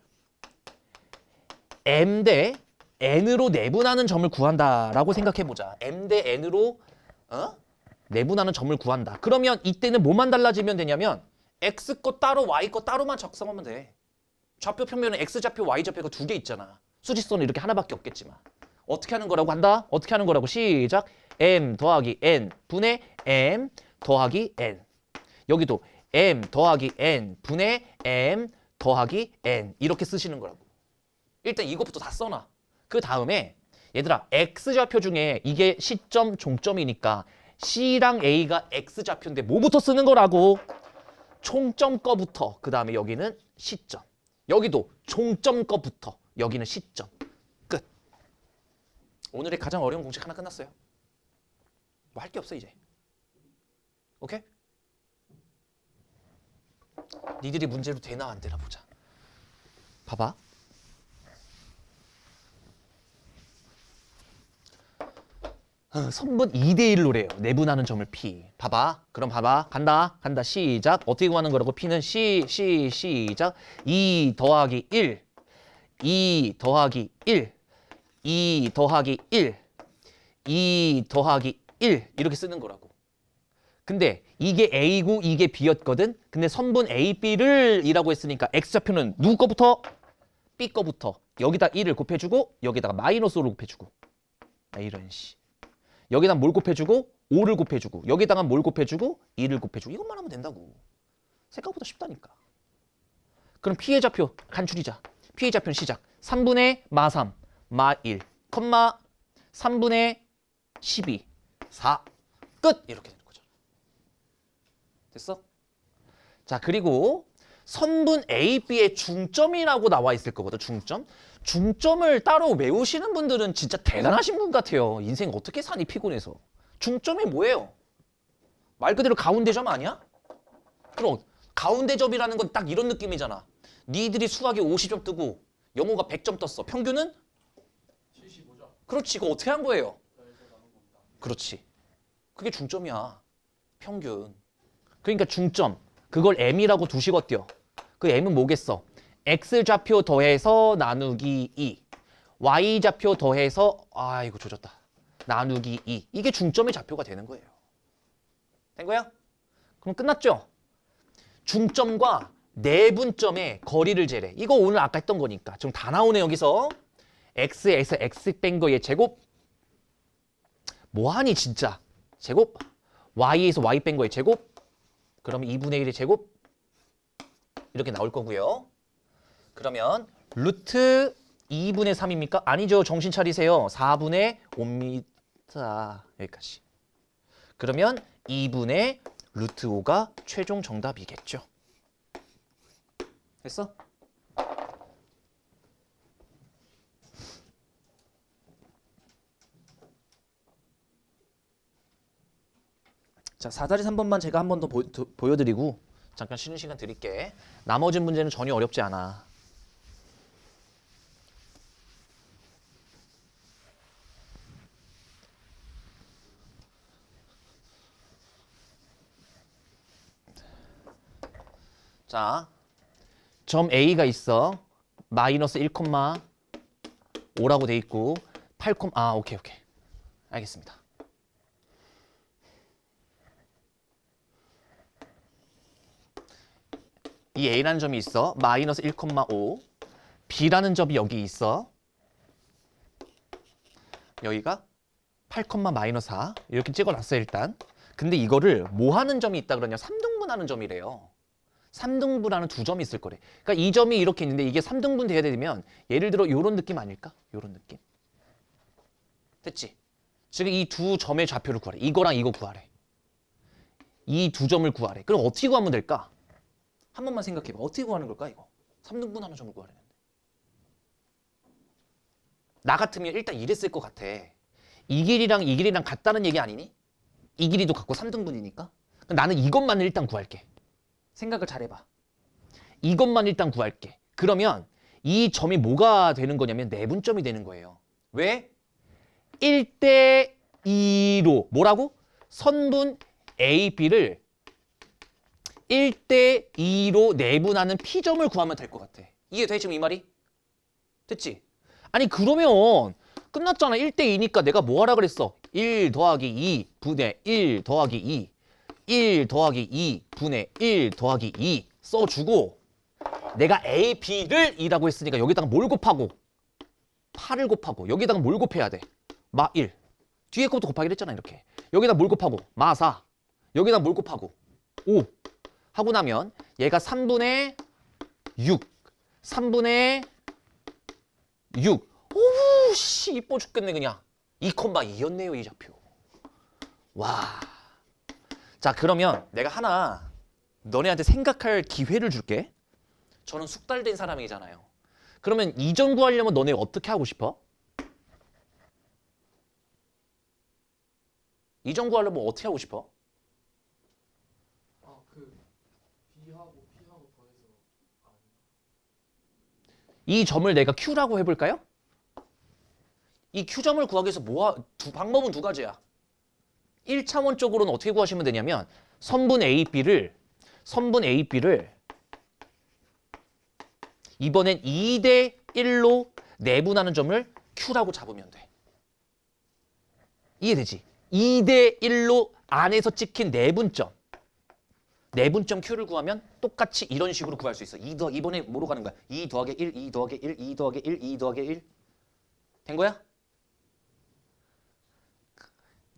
S2: M 대 N으로 내분하는 점을 구한다라고 생각해보자. M 대 N으로 내분하는 점을 구한다. 그러면 이때는 뭐만 달라지면 되냐면 X 거 따로 Y 거 따로만 작성하면 돼. 좌표 평면은 X좌표, Y좌표가 두 개 있잖아. 수직선은 이렇게 하나밖에 없겠지만. 어떻게 하는 거라고 한다? 어떻게 하는 거라고? 시작. M 더하기 N 분의 M 더하기 N. 여기도 M 더하기 N 분의 M 더하기 N. 이렇게 쓰시는 거라고. 일단 이것부터 다 써놔. 그 다음에 얘들아 X좌표 중에 이게 시점, 종점이니까 C랑 A가 X좌표인데 뭐부터 쓰는 거라고? 총점 거부터. 그 다음에 여기는 시점. 여기도 종점 거부터. 여기는 시점. 끝. 오늘의 가장 어려운 공식 하나 끝났어요. 뭐 할 게 없어 이제. 오케이? 니들이 문제로 되나 안 되나 보자. 봐봐. 선분 2대1로래요. 내분하는 점을 P. 봐봐. 그럼 봐봐. 간다. 시작. 어떻게 구하는 거라고? P는 시작. 2 더하기 1. 2 더하기 1. 2 더하기 1. 2 더하기 1. 이렇게 쓰는 거라고. 근데 이게 A고 이게 B였거든. 근데 선분 A, B를 이라고 했으니까 X좌표는 누구 거부터? B 거부터. 여기다 1을 곱해주고 여기다가 마이너스 5를 곱해주고. 이런 씨. 여기다 뭘 곱해주고 5를 곱해주고 여기다가 뭘 곱해주고 2를 곱해주고 이것만 하면 된다고. 생각보다 쉽다니까. 그럼 P의 좌표 간추리자. P의 좌표는 시작. 3분의 마3 마1 컴마 3분의 12 4 끝. 이렇게 되는 거죠. 됐어? 자 그리고 선분 A, B의 중점이라고 나와 있을 거거든. 중점을 따로 외우시는 분들은 진짜 대단하신 분 같아요. 인생 어떻게 사니 피곤해서. 중점이 뭐예요? 말 그대로 가운데 점 아니야? 그럼 가운데 점이라는 건 딱 이런 느낌이잖아. 니들이 수학에 50점 뜨고 영어가 100점 떴어. 평균은? 75점. 그렇지. 그거 어떻게 한 거예요? 그렇지. 그게 중점이야. 평균. 그러니까 중점. 그걸 M이라고 두시겠대요. 그 M은 뭐겠어? X좌표 더해서 나누기 2. Y좌표 더해서 이거 조졌다. 나누기 2. 이게 중점의 좌표가 되는 거예요. 된 거야? 그럼 끝났죠? 중점과 내분점의 거리를 재래. 이거 오늘 아까 했던 거니까. 지금 다 나오네 여기서. X에서 X 뺀 거의 제곱. 뭐하니 진짜. 제곱. Y에서 Y 뺀 거의 제곱. 그러면 2분의 1의 제곱. 이렇게 나올 거고요. 그러면 루트 2분의 3입니까? 아니죠. 정신 차리세요. 4분의 5입니다. 여기까지. 그러면 2분의 루트 5가 최종 정답이겠죠. 됐어? 자, 4다리 3번만 제가 한 번 더 보여드리고 잠깐 쉬는 시간 드릴게. 나머지 문제는 전혀 어렵지 않아. 자, 점 A가 있어. 마이너스 1,5라고 돼 있고 8, 오케이.
S1: 알겠습니다. 이 A라는 점이 있어. 마이너스 1,5. B라는 점이 여기 있어. 여기가 8,-4 이렇게 찍어놨어요 일단. 근데 이거를 뭐 하는 점이 있다 그러냐? 3등분하는 점이래요. 3등분하는 두 점이 있을 거래. 그러니까 이 점이 이렇게 있는데 이게 3등분 돼야 되면 예를 들어 이런 느낌 아닐까? 이런 느낌. 됐지? 지금 이 두 점의 좌표를 구하래. 이거랑 이거 구하래. 이 두 점을 구하래. 그럼 어떻게 구하면 될까? 한 번만 생각해봐. 어떻게 구하는 걸까 이거? 3등분하는 점을 구하려는데. 나 같으면 일단 이랬을 것 같아. 이 길이랑 같다는 얘기 아니니? 이 길이도 같고 3등분이니까. 나는 이것만 일단 구할게. 생각을 잘해봐. 이것만 일단 구할게. 그러면 이 점이 뭐가 되는 거냐면 내분점이 되는 거예요. 왜? 1대 2로 뭐라고? 선분 A, B를 1대 2로 내분하는 P점을 구하면 될 것 같아. 이해돼 지금 이 말이? 됐지? 아니 그러면 끝났잖아. 1대 2니까 내가 뭐 하라 그랬어? 1 더하기 2 분의 1 더하기 2 1 더하기 2 분의 1 더하기 2 써주고 내가 A, B를 2라고 했으니까 여기다가 뭘 곱하고 8을 곱하고 여기다가 뭘 곱해야 돼? 마 1. 뒤에 것부터 곱하기로 했잖아 이렇게. 여기다 뭘 곱하고 마 4. 여기다 뭘 곱하고 5 하고 나면 얘가 3분의 6 3분의 6 오우 씨 이뻐 죽겠네 그냥 2,2였네요 이 좌표. 와. 자 그러면 내가 하나 너네한테 생각할 기회를 줄게. 저는 숙달된 사람이잖아요. 그러면 이 점 구하려면 너네 어떻게 하고 싶어? 이 점 구하려면 어떻게 하고 싶어?
S3: B하고 P하고 더해서
S1: 이 점을 내가 Q라고 해볼까요? 이 Q점을 구하기 위해서 방법은 두 가지야. 1차원적으로는 어떻게 구하시면 되냐면 선분 AB를 이번엔 2대 1로 내분하는 점을 Q라고 잡으면 돼. 이해되지? 2대 1로 안에서 찍힌 내분점 Q를 구하면 똑같이 이런 식으로 구할 수 있어. 이번에 뭐로 가는 거야? 2 더하기 1, 2 더하기 1, 2 더하기 1, 2 더하기 1. 된 거야?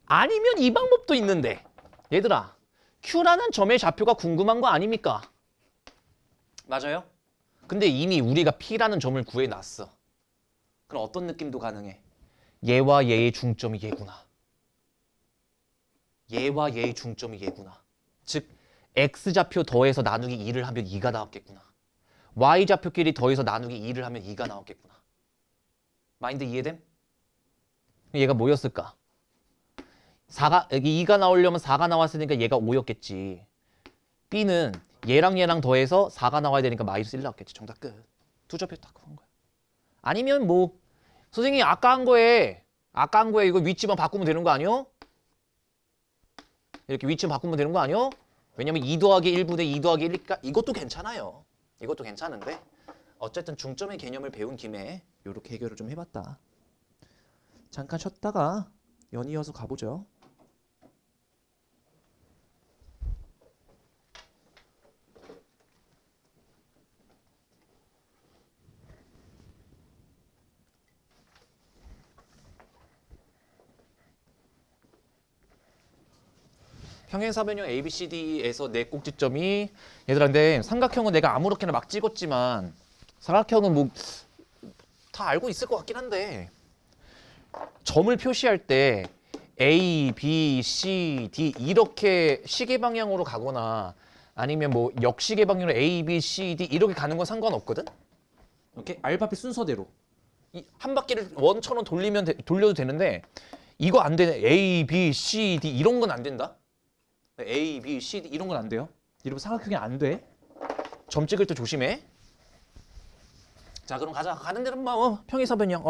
S1: 아니면 이 방법도 있는데 얘들아 Q라는 점의 좌표가 궁금한 거 아닙니까? 맞아요? 근데 이미 우리가 P라는 점을 구해놨어. 그럼 어떤 느낌도 가능해? 얘와 얘의 중점이 얘구나. 얘와 얘의 중점이 얘구나. 즉 X좌표 더해서 나누기 2를 하면 2가 나왔겠구나. Y좌표끼리 더해서 나누기 2를 하면 2가 나왔겠구나. 마인드 이해됨? 얘가 뭐였을까? 2가 나오려면 4가 나왔으니까 얘가 5였겠지. B는 얘랑 더해서 4가 나와야 되니까 마이너스 1 나왔겠지. 정답 끝. 두 좌표 딱 구한 거야. 아니면 뭐 선생님 아까 한 거에 이거 위치만 바꾸면 되는 거 아니요? 이렇게 위치만 바꾸면 되는 거 아니요? 왜냐면 2 더하기 1분의 2 더하기 1이니까 이것도 괜찮아요. 이것도 괜찮은데 어쨌든 중점의 개념을 배운 김에 이렇게 해결을 좀 해봤다. 잠깐 쉬었다가 연이어서 가보죠. 평행사변형 ABCD에서 내 꼭지점이 얘들아 근데 삼각형은 내가 아무렇게나 막 찍었지만 삼각형은 뭐 다 알고 있을 것 같긴 한데 점을 표시할 때 A, B, C, D 이렇게 시계 방향으로 가거나 아니면 뭐 역시계 방향으로 A, B, C, D 이렇게 가는 건 상관없거든? 이렇게 알파벳 순서대로 한 바퀴를 원처럼 돌려도 되는데 이거 안 되네. A, B, C, D 이런 건 안 된다. A, B, C, D 이런 건 안 돼요. 이러면 삼각형이 안 돼. 점 찍을 때 조심해. 자 그럼 가자. 가는 대로 평행사변형.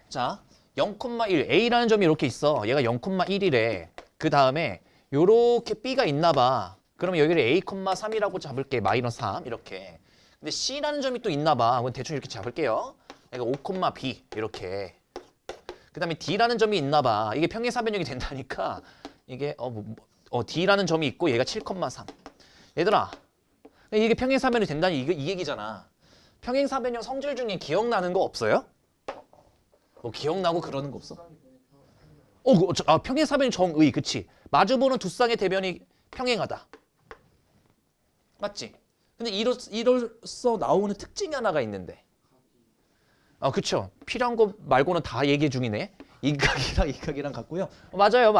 S1: 자 0,1 A라는 점이 이렇게 있어. 얘가 0,1이래. 그 다음에 요렇게 B가 있나 봐. 그러면 여기를 A,3이라고 잡을게. 마이너스 3 이렇게. 근데 C라는 점이 또 있나 봐. 그럼 대충 이렇게 잡을게요. 얘가 5,B 이렇게. 그다음에 D라는 점이 있나 봐. 이게 평행사변형이 된다니까 이게 D라는 점이 있고 얘가 7,3. 얘들아, 이게 평행사변이 된다니 이 얘기잖아. 평행사변형 성질 중에 기억나는 거 없어요? 뭐 기억나고 그러는 거 없어? 평행사변 정의, 그치? 마주보는 두 쌍의 대변이 평행하다. 맞지? 근데 이로써 나오는 특징이 하나가 있는데. 그쵸. 필요한 거 말고는 다 얘기 중이네. 이 각이랑 같고요. 맞아요.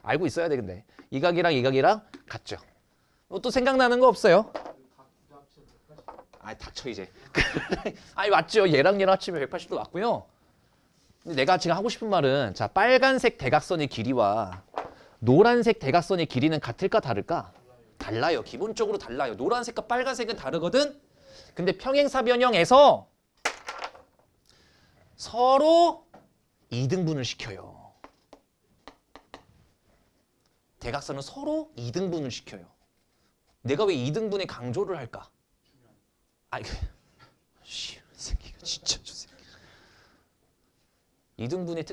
S1: 알고 있어야 돼, 근데. 이 각이랑 같죠. 또 생각나는 거 없어요? 닥쳐 이제. 맞죠. 얘랑 합치면 180도 맞고요. 근데 내가 지금 하고 싶은 말은 자, 빨간색 대각선의 길이와 노란색 대각선의 길이는 같을까 다를까? 달라요. 기본적으로 달라요. 노란색과 빨간색은 다르거든. 근데 평행사변형에서 서로 이등분을 시켜요. 대각선은 서로 이등분을 시켜요. 내가 왜 이등분에 강조를 할까? 새끼가 진짜 저 새끼. 이등분의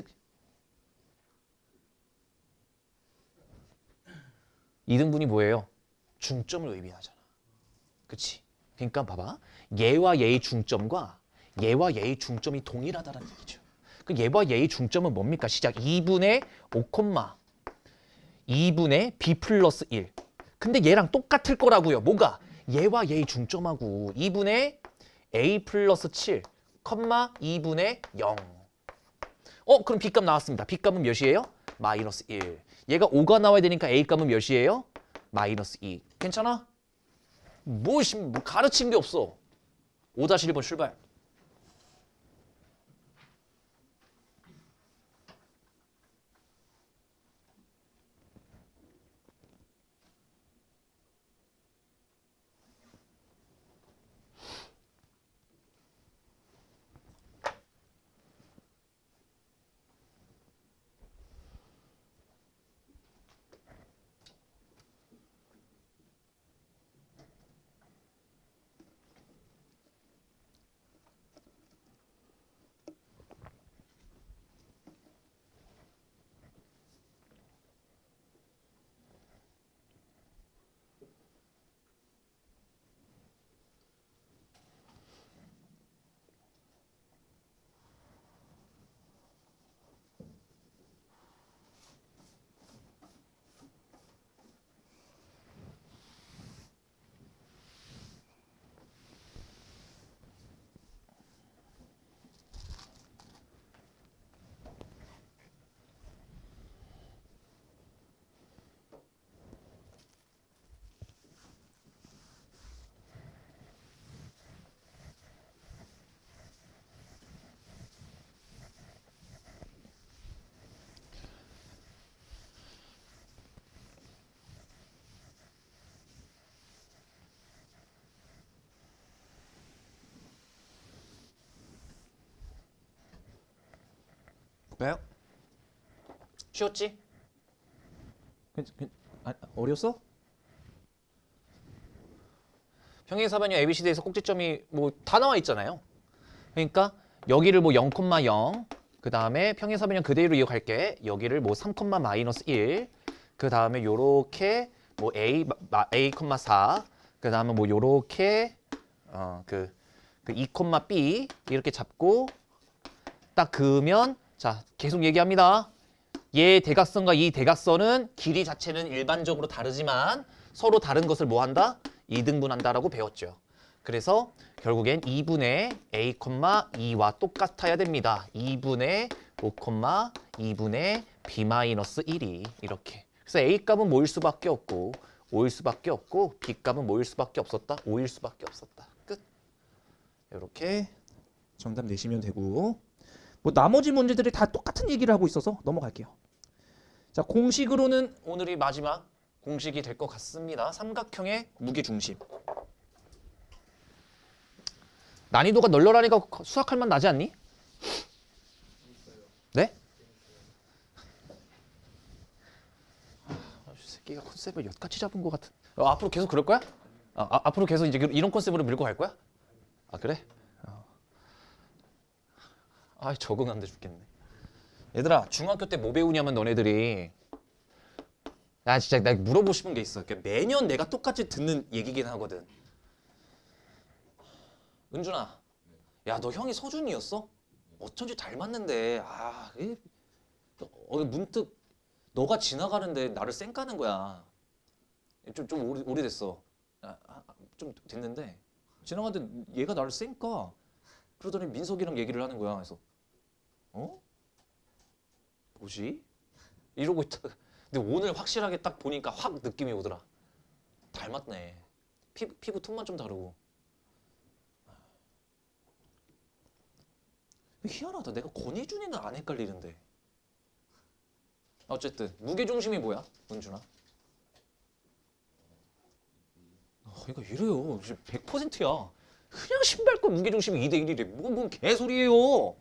S1: 이등분이 뭐예요? 중점을 의미하잖아. 그치? 그러니까 봐봐. 얘와 얘의 중점과 얘와 얘의 중점이 동일하다는 얘기죠. 그 얘와 얘의 중점은 뭡니까? 시작 2분의 5, 2분의 b 플러스 1. 근데 얘랑 똑같을 거라고요. 뭐가? 얘와 얘의 중점하고 2분의 a 플러스 7, 2분의 0. 그럼 b값 나왔습니다. b값은 몇이에요? 마이너스 1. 얘가 5가 나와야 되니까 a값은 몇이에요? 마이너스 2. 괜찮아? 뭐 가르친 게 없어. 5-1번 출발. 볼까요? 쉬웠지? 어려웠어? 평행사변형 ABCD에서 꼭지점이 뭐 다 나와 있잖아요. 그러니까 여기를 뭐 0,0, 그 다음에 평행사변형 그대로 이어갈게. 여기를 뭐 3, 마이너스 1, 그 다음에 요렇게 뭐 A, 4, 그 다음에 뭐 요렇게 그 2, B 이렇게 잡고 딱 그으면 자 계속 얘기합니다. 얘 대각선과 이 대각선은 길이 자체는 일반적으로 다르지만 서로 다른 것을 뭐 한다? 이등분한다라고 배웠죠. 그래서 결국엔 2분의 a, 2와 똑같아야 됩니다. 2분의 5, 2분의 b-1이 이렇게. 그래서 a 값은 뭐일 수밖에 없고 5일 수밖에 없고 b 값은 뭐일 수밖에 없었다? 5일 수밖에 없었다. 끝. 이렇게 정답 내시면 되고 뭐 나머지 문제들이 다 똑같은 얘기를 하고 있어서 넘어갈게요. 자, 공식으로는 오늘이 마지막 공식이 될 것 같습니다. 삼각형의 무게중심. 난이도가 널널하니까 수학할 만 나지 않니? 네? 새끼가 컨셉을 엿같이 잡은 것 같은. 앞으로 계속 그럴 거야? 앞으로 계속 이제 이런 컨셉으로 밀고 갈 거야? 그래? 적응 안 돼 죽겠네. 얘들아 중학교 때 뭐 배우냐면 너네들이 나 진짜 나 물어보고 싶은 게 있어. 그러니까 매년 내가 똑같이 듣는 얘기긴 하거든. 은준아, 야 너 형이 서준이었어? 어쩐지 닮았는데 문득 너가 지나가는데 나를 쌩까는 거야. 좀 오래됐어. 좀 됐는데 지나가는데 얘가 나를 쌩까. 그러더니 민석이랑 얘기를 하는 거야. 그래서 뭐지? 이러고 있다가 근데 오늘 확실하게 딱 보니까 확 느낌이 오더라. 닮았네. 피부 톤만 좀 다르고. 희한하다. 내가 권혜준이는 안 헷갈리는데. 어쨌든 무게중심이 뭐야? 은준아. 그러니까 이래요. 100%야. 그냥 신발끈 무게중심이 2대 1이래. 뭔 개소리예요.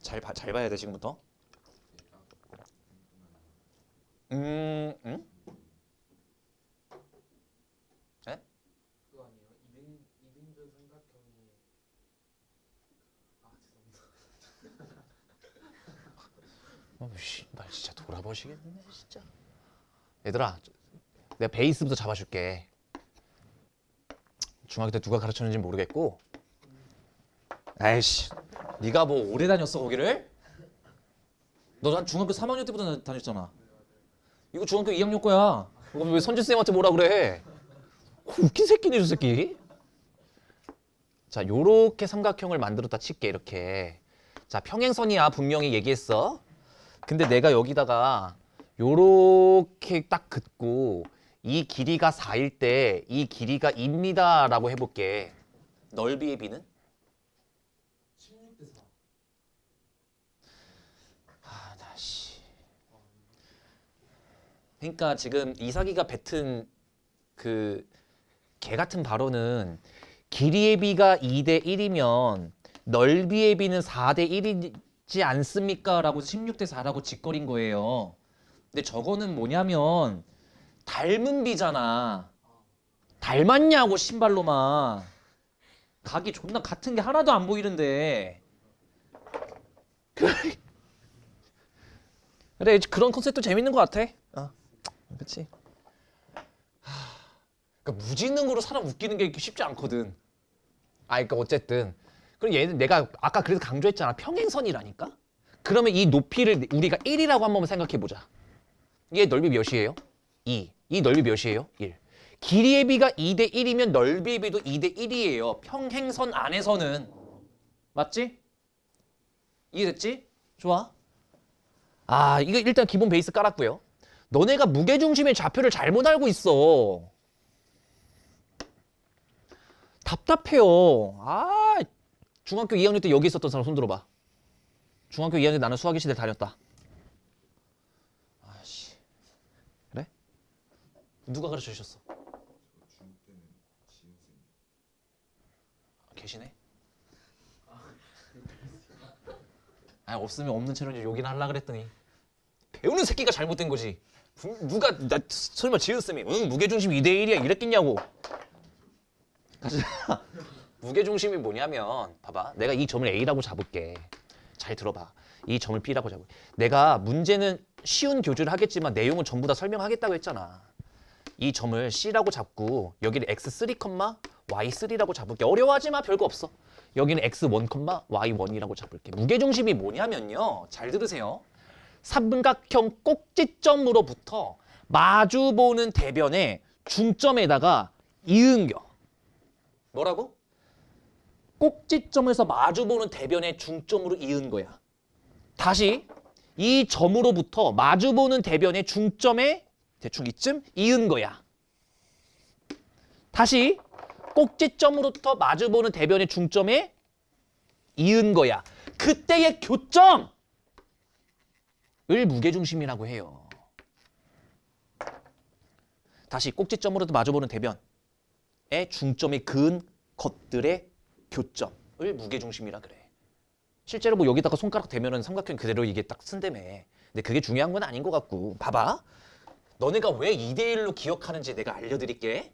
S1: 잘 봐야 돼 지금부터. 응? 에?
S3: 그거 아니에요? 이등변 삼각형이 죄송합니다.
S1: 나 진짜 돌아보시겠네 진짜. 얘들아, 내가 베이스부터 잡아줄게. 중학교 때 누가 가르쳤는지 모르겠고. 아이씨, 네가 뭐 오래 다녔어 거기를? 너 난 중학교 3학년 때부터 다녔잖아. 이거 중학교 2학년 거야. 왜 선진 쌤한테 뭐라 그래? 웃긴 새끼네 저 새끼. 자, 요렇게 삼각형을 만들었다 칠게 이렇게. 자, 평행선이야 분명히 얘기했어. 근데 내가 여기다가 요렇게 딱 긋고 이 길이가 4일 때 이 길이가 2입니다 라고 해볼게. 넓이의 비는?
S3: 16대 4.
S1: 그러니까 지금 이삭이가 뱉은 그 개 같은 발언은 길이의 비가 2대 1이면 넓이의 비는 4대 1이지 않습니까? 라고 16대 4라고 짓거린 거예요. 근데 저거는 뭐냐면 닮은 비잖아. 닮았냐고 신발로만. 각이 존나 같은 게 하나도 안 보이는데. 그래 그런 컨셉도 재밌는 것 같아. 그렇지. 그러니까 무지능으로 사람 웃기는 게 쉽지 않거든. 그러니까 어쨌든 그럼 얘는 내가 아까 그래서 강조했잖아. 평행선이라니까. 그러면 이 높이를 우리가 1이라고 한번 생각해 보자. 얘 넓이 몇이에요? 2. 이 넓이 몇이에요? 1. 길이의 비가 2대 1이면 넓이의 비도 2대 1이에요. 평행선 안에서는. 맞지? 이해됐지? 좋아. 이거 일단 기본 베이스 깔았고요. 너네가 무게중심의 좌표를 잘못 알고 있어. 답답해요. 중학교 2학년 때 여기 있었던 사람 손 들어봐. 중학교 2학년 때 나는 수학의 시대를 다녔다. 그래? 누가 가르쳐 주셨어? 계시네? 없으면 없는 채로 이제 욕이나 하려고 그랬더니 배우는 새끼가 잘못된 거지. 누가 설마 지은쌤이 무게중심 2대 1이야 이랬겠냐고. 무게중심이 뭐냐면 봐봐. 내가 이 점을 A라고 잡을게. 잘 들어봐. 이 점을 B라고 잡을게. 내가 문제는 쉬운 교주를 하겠지만 내용은 전부 다 설명하겠다고 했잖아. 이 점을 C라고 잡고 여기를 X3, Y3라고 잡을게. 어려워하지 마. 별거 없어. 여기는 X1, Y1이라고 잡을게. 무게중심이 뭐냐면요. 잘 들으세요. 삼각형 꼭지점으로부터 마주보는 대변의 중점에다가 이은겨. 뭐라고? 꼭지점에서 마주보는 대변의 중점으로 이은 거야. 다시 이 점으로부터 마주보는 대변의 중점에 대충 이쯤 이은 거야. 다시 꼭지점으로부터 마주보는 대변의 중점에 이은 거야. 그때의 교점을 무게중심이라고 해요. 다시 꼭지점으로부터 마주보는 대변의 중점에 그은 것들의 교점을 무게중심이라 그래. 실제로 뭐 여기다가 손가락 대면은 삼각형 그대로 이게 딱 쓴다며. 근데 그게 중요한 건 아닌 것 같고. 봐봐. 너네가 왜 2대 1로 기억하는지 내가 알려드릴게.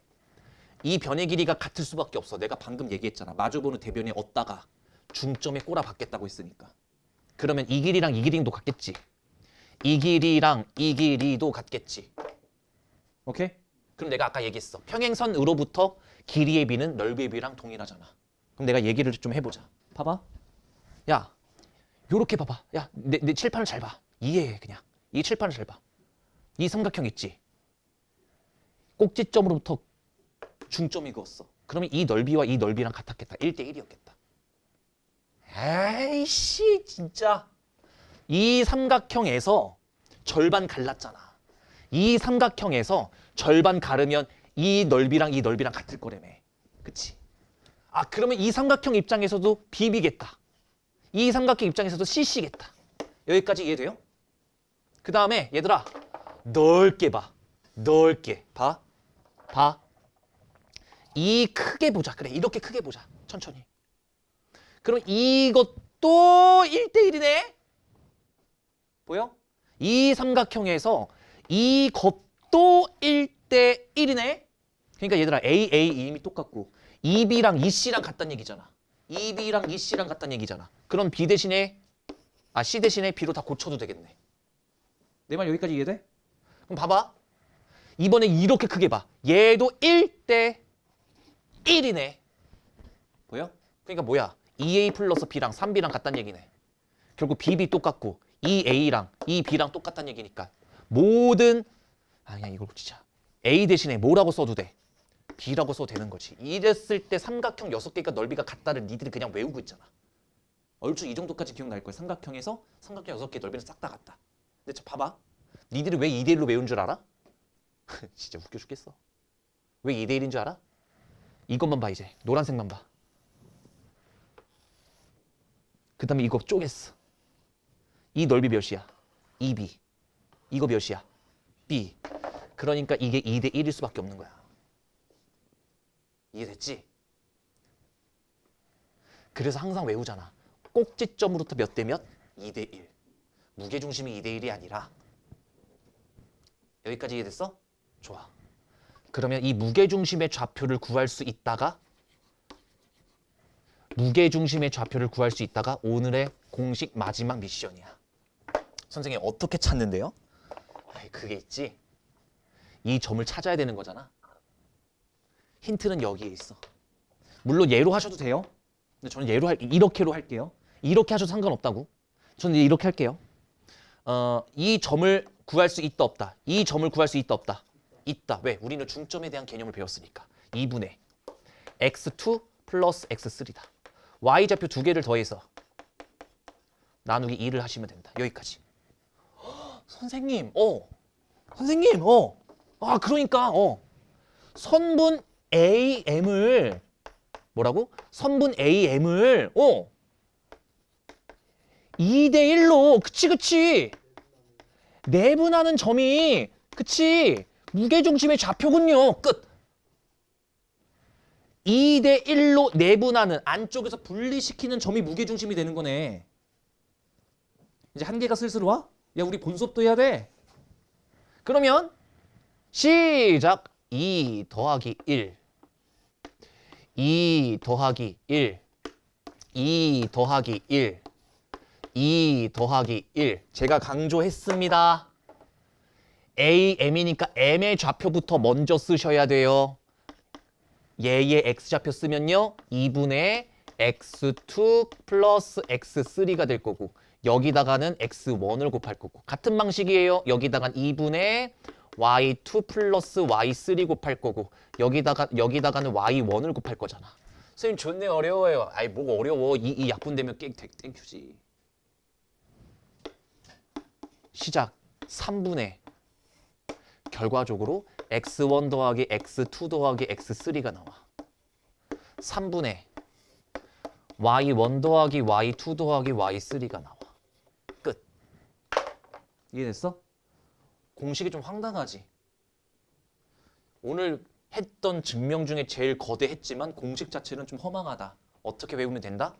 S1: 이 변의 길이가 같을 수밖에 없어. 내가 방금 얘기했잖아. 마주보는 대변에 얻다가 중점에 꼬라 박겠다고 했으니까.
S2: 그러면 이 길이랑 이 길이도 같겠지. 이 길이랑 이 길이도 같겠지. 오케이? 그럼 내가 아까 얘기했어. 평행선으로부터 길이의 비는 넓이의 비랑 동일하잖아. 그럼 내가 얘기를 좀 해보자. 봐봐. 야, 요렇게 봐봐. 야, 내 칠판을 잘 봐. 이해해 그냥. 이 칠판을 잘 봐. 이 삼각형 있지? 꼭지점으로부터 중점이 그었어. 그러면 이 넓이와 이 넓이랑 같았겠다. 1대1이었겠다. 에이씨 진짜. 이 삼각형에서 절반 갈랐잖아. 이 삼각형에서 절반 가르면 이 넓이랑 이 넓이랑 같을 거라며. 그치? 아 그러면 이 삼각형 입장에서도 BB겠다. 이 삼각형 입장에서도 CC겠다. 여기까지 이해돼요? 그 다음에 얘들아 넓게 봐. 넓게 봐. 봐. 이 크게 보자. 그래 이렇게 크게 보자. 천천히. 그럼 이것도 1대1이네. 보여? 이 삼각형에서 이것도 1대1이네. 그러니까 얘들아 A, 이미 똑같고 EB랑 EC랑 같다는 얘기잖아. EB랑 EC랑 같다는 얘기잖아. 그럼 B 대신에 C 대신에 B로 다 고쳐도 되겠네. 내 말 여기까지 이해돼? 그럼 봐봐. 이번에 이렇게 크게 봐. 얘도 1대1이네. 보여? 그러니까 뭐야? 2A 플러스 B랑 3B랑 같다는 얘기네. 결국 BB 똑같고 2A랑 2B랑 똑같다는 얘기니까 모든 그냥 이걸 진짜 A 대신에 뭐라고 써도 돼? B라고 써도 되는 거지. 이랬을 때 삼각형 6개가 넓이가 같다를 니들이 그냥 외우고 있잖아. 얼추 이 정도까지 기억날 거야. 삼각형에서 삼각형 6개 넓이는 싹 다 같다. 근데 봐봐. 니들이 왜 2대1로 외운 줄 알아? 진짜 웃겨 죽겠어. 왜 2대1인 줄 알아? 이것만 봐 이제. 노란색만 봐. 그 다음에 이거 쪼갰어. 이 넓이 몇이야? 2B. 이거 몇이야? B. 그러니까 이게 2대1일 수밖에 없는 거야. 이해됐지? 그래서 항상 외우잖아. 꼭지점으로부터 몇 대 몇? 2대1. 무게중심이 2대1이 아니라. 여기까지 이해됐어? 좋아. 그러면 이 무게중심의 좌표를 구할 수 있다가 오늘의 공식 마지막 미션이야. 선생님 어떻게 찾는데요? 그게 있지. 이 점을 찾아야 되는 거잖아. 힌트는 여기에 있어. 물론 얘로 하셔도 돼요. 근데 저는 이렇게로 할게요. 이렇게 하셔도 상관없다고. 저는 이렇게 할게요. 이 점을 구할 수 있다 없다. 이 점을 구할 수 있다 없다. 있다. 왜? 우리는 중점에 대한 개념을 배웠으니까. 2분의 x2 플러스 x3다. y좌표 두 개를 더해서 나누기 2를 하시면 된다. 여기까지. 선생님, 그러니까, 선분 AM을, 뭐라고? 선분 AM을, 2대1로, 그치. 내분하는 점이, 그치. 무게중심의 좌표군요. 끝. 2대1로 내분하는, 안쪽에서 분리시키는 점이 무게중심이 되는 거네. 이제 한계가 슬슬 와? 야, 우리 본수업도 해야 돼. 그러면 시작. 2 더하기 1 2 더하기 1 2 더하기 1 2 더하기 1 제가 강조했습니다. A, M이니까 M의 좌표부터 먼저 쓰셔야 돼요. 얘의 X좌표 쓰면요 2분의 X2 플러스 X3가 될 거고 여기다가는 X1을 곱할 거고 같은 방식이에요. 여기다가 2분의 Y2 플러스 Y3 곱할 거고 여기다가는 Y1을 곱할 거잖아. 선생님 존내 어려워요. 아이 뭐가 어려워. 이 약분되면 땡큐지. 시작. 3분의 결과적으로 X1 더하기 X2 더하기 X3가 나와. 3분의 Y1 더하기 Y2 더하기 Y3가 나와. 끝. 이해됐어? 공식이 좀 황당하지? 오늘 했던 증명 중에 제일 거대했지만 공식 자체는 좀 허망하다. 어떻게 외우면 된다?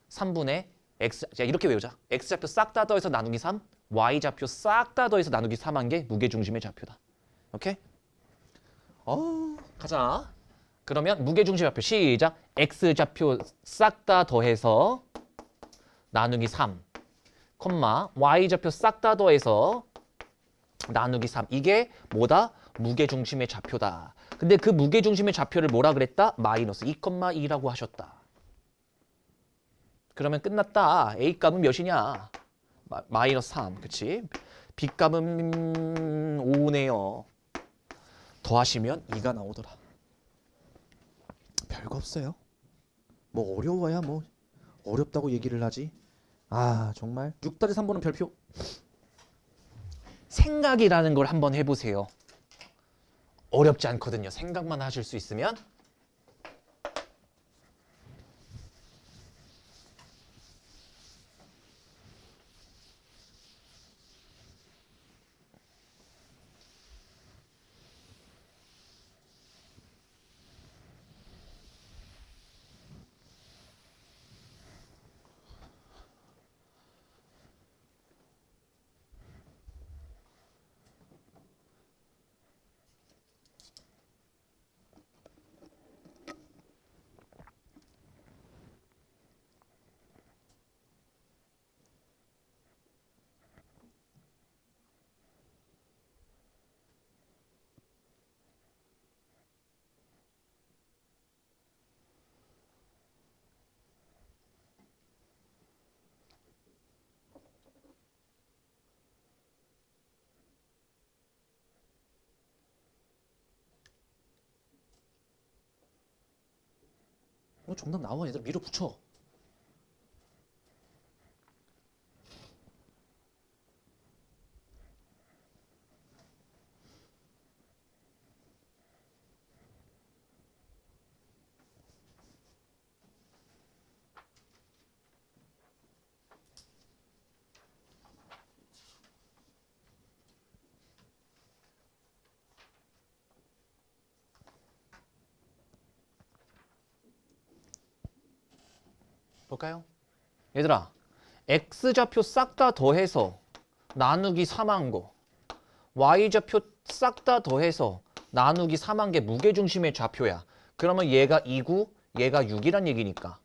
S2: 3분의 X, 자 이렇게 외우자. X좌표 싹 다 더해서 나누기 3, Y좌표 싹 다 더해서 나누기 3한 게 무게중심의 좌표다. 오케이? 가자. 그러면 무게중심 좌표 시작. X좌표 싹 다 더해서 나누기 3. 콤마 y좌표 싹 다 더해서 나누기 3. 이게 뭐다? 무게중심의 좌표다. 근데 그 무게중심의 좌표를 뭐라 그랬다? 마이너스 2,2라고 하셨다. 그러면 끝났다. A 값은 몇이냐? 마이너스 3. 그치? B 값은 5네요. 더하시면 2가 나오더라.
S1: 별거 없어요. 뭐 어려워야 뭐 어렵다고 얘기를 하지. 아 정말 6-3번은 별표. 생각이라는 걸 한번 해보세요. 어렵지 않거든요. 생각만 하실 수 있으면. 정답 나와. 얘들아 밀어붙여. 볼까요? 얘들아 x좌표 싹 다 더해서 나누기 3한 거, y좌표 싹 다 더해서 나누기 3한 게 무게중심의 좌표야. 그러면 얘가 2고 얘가 6이란 얘기니까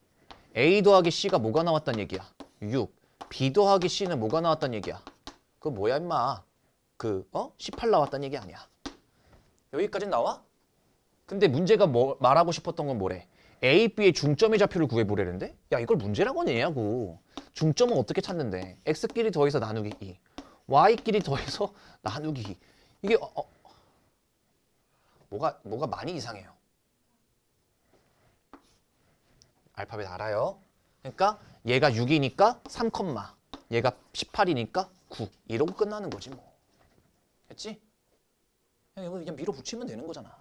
S1: a 더하기 c가 뭐가 나왔단 얘기야? 6. b 더하기 c는 뭐가 나왔단 얘기야? 그거 뭐야 임마? 18 나왔단 얘기 아니야. 여기까진 나와? 근데 문제가 말하고 싶었던 건 뭐래? A, B의 중점의 좌표를 구해보려는데? 야 이걸 문제라고 하냐고. 중점은 어떻게 찾는데? X끼리 더해서 나누기 2, Y끼리 더해서 나누기 2. 이게 뭐가 많이 이상해요. 알파벳 알아요? 그러니까 얘가 6이니까 3, 얘가 18이니까 9 이러고 끝나는 거지 뭐. 됐지? 그냥 밀어붙이면 되는 거잖아.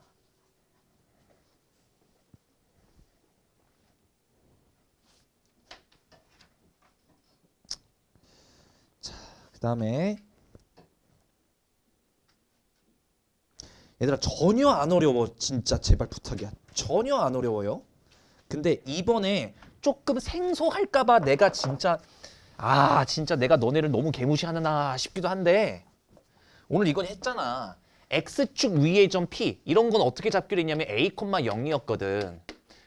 S1: 그 다음에 얘들아 전혀 안 어려워. 진짜 제발 부탁이야. 전혀 안 어려워요. 근데 이번에 조금 생소할까봐 내가 진짜 내가 너네를 너무 개무시하나 싶기도 한데 오늘 이건 했잖아. X축 위의 점 P 이런 건 어떻게 잡기로 했냐면 A, 0이었거든.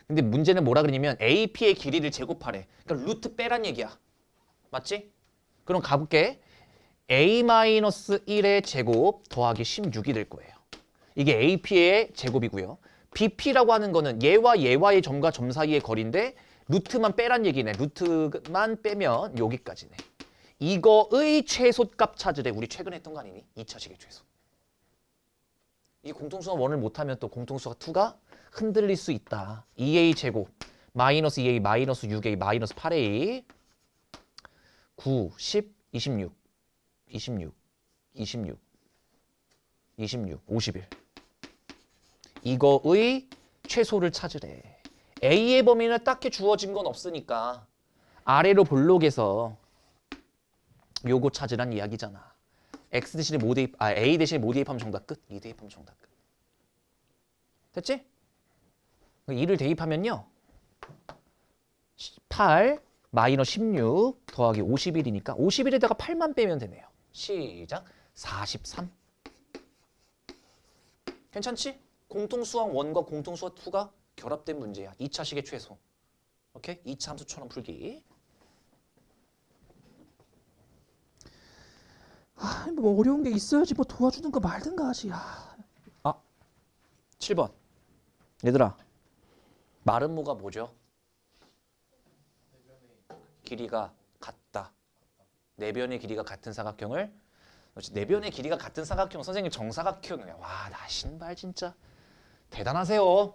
S1: 근데 문제는 뭐라 그러냐면 AP의 길이를 제곱하래. 그러니까 루트 빼란 얘기야. 맞지? 그럼 가볼게. A-1의 제곱 더하기 16이 될 거예요. 이게 AP의 제곱이고요. BP라고 하는 거는 얘와의 점과 점 사이의 거리인데 루트만 빼란 얘기네. 루트만 빼면 여기까지네. 이거의 최소값 찾으래. 우리 최근에 했던 거 아니니? 2차식의 최소. 이 공통수가 1을 못하면 또 공통수가 2가 흔들릴 수 있다. 2A 제곱 마이너스 2A 마이너스 6A 마이너스 8A 9, 10, 26 26, 26, 26, 51. 이거의 최소를 찾으래. A의 범위는 딱히 주어진 건 없으니까 아래로 볼록에서 요거 찾으란 이야기잖아. X 대신에 모 대입, A 대신에 모 대입하면 정답 끝. 2 대입하면 정답 끝. 됐지? 2를 대입하면요. 8 마이너스 16 더하기 51이니까 51에다가 8만 빼면 되네요. 시작. 43. 괜찮지? 공통수항 1과 공통수항 2가 결합된 문제야. 2차식의 최소. 오케이? 2차 함수처럼 풀기.
S2: 뭐 어려운 게 있어야지 뭐 도와주는 거 말든가 하지. 7번. 얘들아. 마름모가 뭐죠? 길이가 같다. 내변의 길이가 같은 사각형을 내변의 길이가 같은 사각형 선생님 정사각형이야. 와, 나 신발 진짜 대단하세요.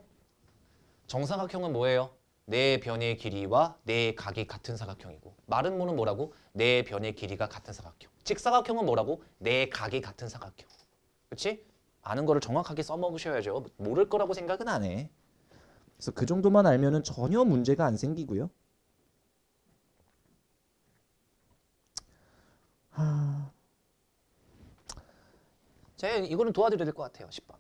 S2: 정사각형은 뭐예요? 네 변의 길이와 네 각이 같은 사각형이고 마름모는 뭐라고? 네 변의 길이가 같은 사각형. 직사각형은 뭐라고? 네 각이 같은 사각형. 그렇지? 아는 거를 정확하게 써먹으셔야죠. 모를 거라고 생각은 안 해.
S4: 그래서 그 정도만 알면은 전혀 문제가 안 생기고요.
S2: 제가 이거는 도와드려야 될 것 같아요. 10번.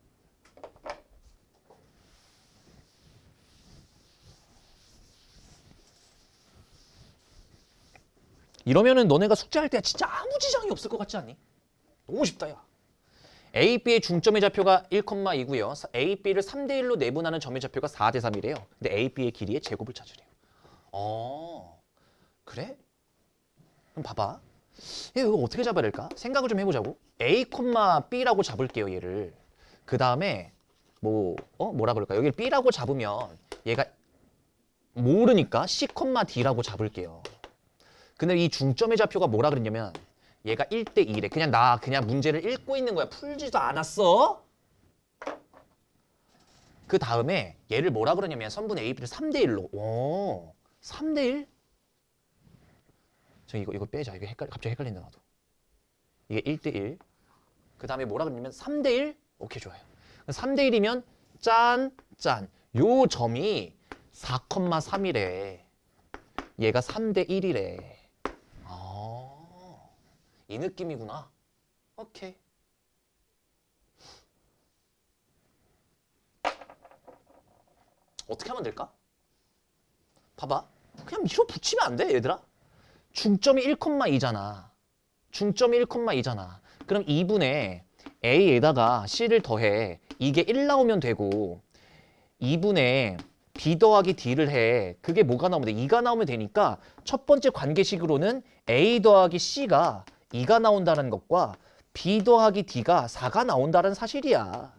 S2: 이러면은 너네가 숙제할 때 진짜 아무 지장이 없을 것 같지 않니? 너무 쉽다 야. A, B의 중점의 좌표가 1,2고요. A, B를 3대 1로 내분하는 점의 좌표가 4대 3이래요. 근데 A, B의 길이의 제곱을 찾으래요. 그래? 그럼 봐봐. 이거 어떻게 잡아야 될까? 생각을 좀 해보자고. A, B라고 잡을게요, 얘를. 그 다음에 뭐라 그럴까? 여기를 B라고 잡으면 얘가 모르니까 C, D라고 잡을게요. 근데 이 중점의 좌표가 뭐라 그랬냐면 얘가 1대 2래. 그냥 문제를 읽고 있는 거야. 풀지도 않았어. 그 다음에 얘를 뭐라 그러냐면 선분 AB를 3대 1로. 오, 3대 1? 저 이거 빼자. 이거 갑자기 헷갈린다 나도. 이게 1대 1. 그 다음에 뭐라 그러냐면 3대 1? 오케이, 좋아요. 3대 1이면 짠. 요 점이 4,3이래. 얘가 3대 1이래. 이 느낌이구나. 오케이. 어떻게 하면 될까? 봐봐. 그냥 밀어붙이면 안 돼, 얘들아. 중점이 1,2잖아. 중점이 1,2잖아. 그럼 2분의 A에다가 C를 더해. 이게 1 나오면 되고 2분의 B 더하기 D를 해. 그게 뭐가 나오면 돼? 2가 나오면 되니까 첫 번째 관계식으로는 A 더하기 C가 2가 나온다는 것과 B 더하기 D가 4가 나온다는 사실이야.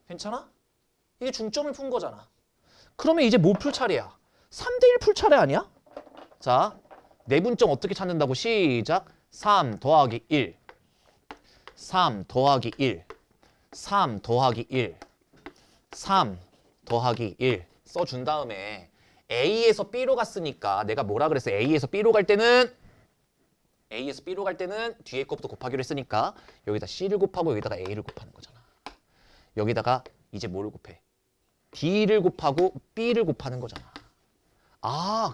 S2: 괜찮아? 이게 중점을 푼 거잖아. 그러면 이제 뭐 풀 차례야? 3대 1 풀 차례 아니야? 자, 내분점 어떻게 찾는다고? 시작. 3 더하기 1 3 더하기 1 3 더하기 1 3 더하기 1 써준 다음에 A에서 B로 갔으니까 내가 뭐라 그랬어? A에서 B로 갈 때는 뒤에 것부터 곱하기로 했으니까 여기다 C를 곱하고 여기다가 A를 곱하는 거잖아. 여기다가 이제 뭐를 곱해? D를 곱하고 B를 곱하는 거잖아.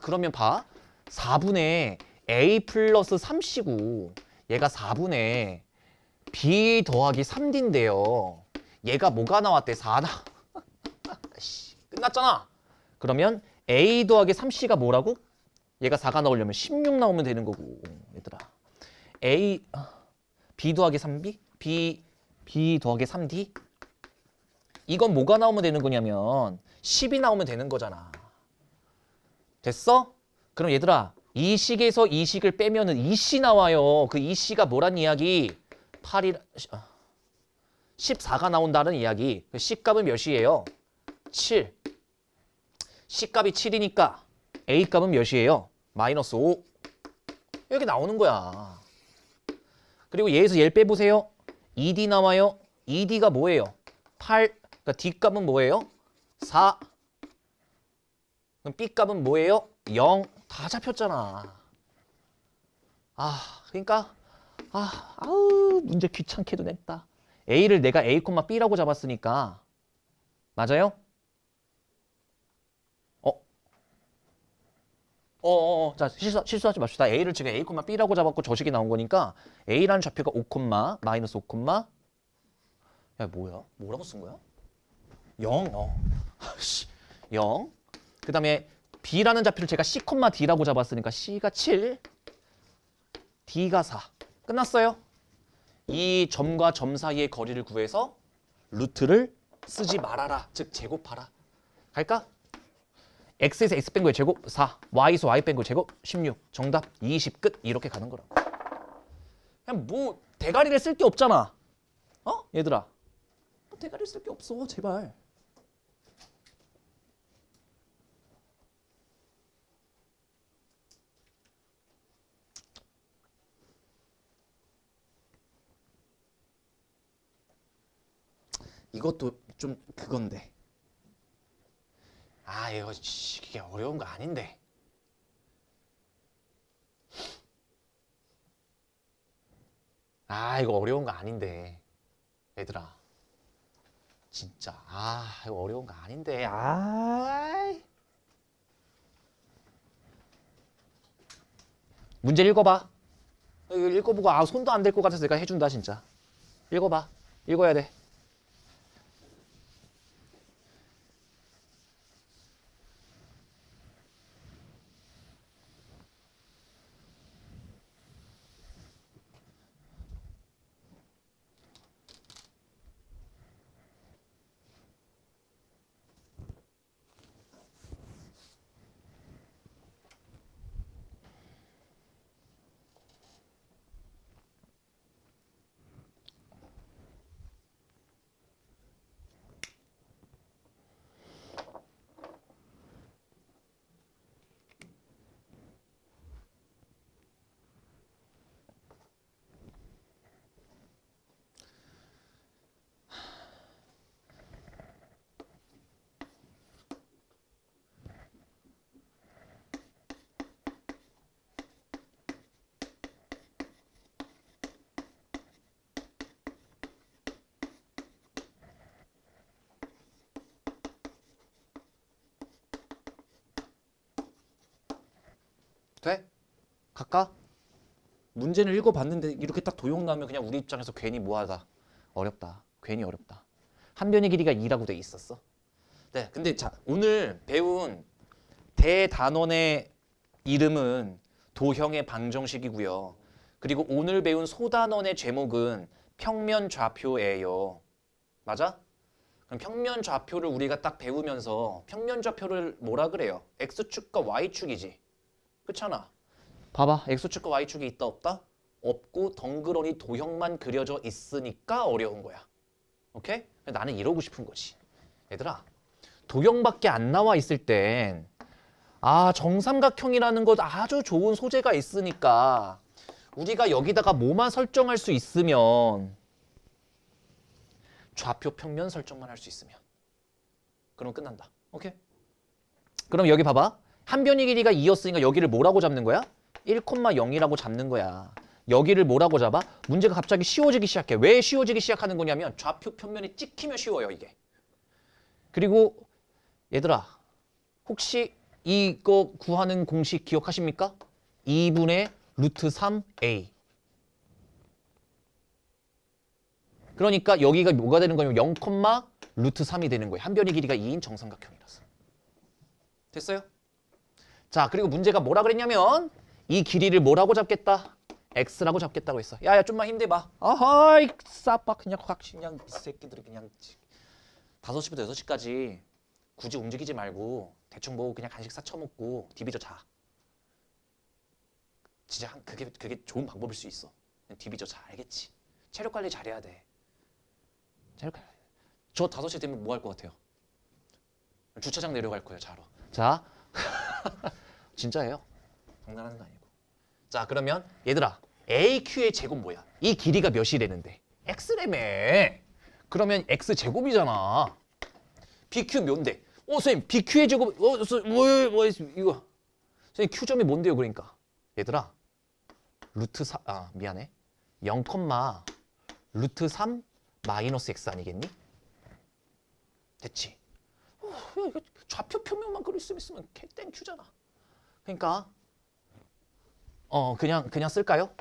S2: 그러면 봐. 4분의 A 플러스 3C고 얘가 4분의 B 더하기 3D인데요. 얘가 뭐가 나왔대? 4나. 끝났잖아. 그러면 A 더하기 3C가 뭐라고? 얘가 4가 나오려면 16 나오면 되는 거고. 얘들아. B 더하기 3B? B 더하기 3D? 이건 뭐가 나오면 되는 거냐면 10이 나오면 되는 거잖아. 됐어? 그럼 얘들아, 이 식에서 이 식을 빼면은 2C 나와요. 그 2C가 뭐란 이야기? 14가 나온다는 이야기. 그 C 값은 몇이에요? 7. C 값이 7이니까 A 값은 몇이에요? 마이너스 5. 이렇게 나오는 거야. 그리고 얘에서 얘를 빼보세요. 2D 나와요. 2D가 뭐예요? 8. 그러니까 D 값은 뭐예요? 4. 그럼 B 값은 뭐예요? 0. 다 잡혔잖아. 그러니까 문제 귀찮게도 냈다. A를 내가 A, B라고 잡았으니까 맞아요? 자, 실수하지 맙시다. A를 지금 A, B라고 잡았고 저식이 나온 거니까 A라는 좌표가 5, 마이너스 5, 야, 뭐야? 뭐라고 쓴 거야? 0. 0. 그 다음에 B라는 좌표를 제가 C, D라고 잡았으니까 C가 7, D가 4. 끝났어요. 이 점과 점 사이의 거리를 구해서 루트를 쓰지 말아라. 즉 제곱하라. 갈까? x에서 x 뺀 거의 제곱 4, y에서 y 뺀 거의 제곱 16. 정답 20 끝. 이렇게 가는 거라고. 그냥 뭐 대가리를 쓸 게 없잖아. 어? 얘들아. 뭐 대가리를 쓸 게 없어. 제발.
S1: 이것도 좀 그건데.
S2: 아, 이거 이게 어려운 거 아닌데. 아, 이거 어려운 거 아닌데. 얘들아. 진짜. 아, 이거 어려운 거 아닌데. 아. 문제 읽어봐. 이거 읽어보고 아 손도 안 댈 것 같아서 내가 해준다 진짜. 읽어봐. 읽어야 돼. 돼? 갈까? 문제는 읽어봤는데 이렇게 딱 도형 나오면 그냥 우리 입장에서 괜히 뭐하다. 어렵다. 괜히 어렵다. 한 변의 길이가 2라고 돼 있었어. 네, 근데 자 오늘 배운 대단원의 이름은 도형의 방정식이고요. 그리고 오늘 배운 소단원의 제목은 평면 좌표예요. 맞아? 그럼 평면 좌표를 우리가 딱 배우면서 평면 좌표를 뭐라 그래요? X축과 Y축이지. 그렇잖아. 봐봐. X축과 Y축이 있다 없다? 없고 덩그러니 도형만 그려져 있으니까 어려운 거야. 오케이? 나는 이러고 싶은 거지. 얘들아. 도형밖에 안 나와 있을 땐 정삼각형이라는 것 아주 좋은 소재가 있으니까 우리가 여기다가 뭐만 설정할 수 있으면 좌표 평면 설정만 할 수 있으면 그럼 끝난다. 오케이? 그럼 여기 봐봐. 한 변의 길이가 2였으니까 여기를 뭐라고 잡는 거야? 1,0이라고 잡는 거야. 여기를 뭐라고 잡아? 문제가 갑자기 쉬워지기 시작해. 왜 쉬워지기 시작하는 거냐면 좌표 평면이 찍히면 쉬워요, 이게. 그리고 얘들아, 혹시 이거 구하는 공식 기억하십니까? 2분의 루트 3a. 그러니까 여기가 뭐가 되는 거냐면 0, 루트 3이 되는 거예요. 한 변의 길이가 2인 정삼각형이라서. 됐어요? 자, 그리고 문제가 뭐라 그랬냐면 이 길이를 뭐라고 잡겠다? x라고 잡겠다고 했어. 야야 좀만 힘내봐. 아하이 싸빠 그냥 확 그냥 이 새끼들이 그냥 5시부터 6시까지 굳이 움직이지 말고 대충 뭐 그냥 간식 사 처먹고 디비저 자. 진짜 그게 좋은 방법일 수 있어. 디비저 자. 알겠지? 체력 관리 잘해야 돼. 체력 관리. 저 5시 되면 뭐 할 것 같아요? 주차장 내려갈 거예요, 자러. 자. 진짜예요. 장난하는 거 아니고. 자, 그러면 얘들아, AQ의 제곱 뭐야? 이 길이가 몇이래는데? X라며. 그러면 X 제곱이잖아. BQ 몇인데? 선생님, BQ의 제곱, 뭐 이거. 선생님, Q점이 뭔데요, 그러니까? 얘들아, 루트 4, 미안해. 0, 루트 3 마이너스 X 아니겠니? 됐지? 이거 좌표 표면만 그릴 수 있으면 개땡 Q잖아. 그러니까 그냥 쓸까요?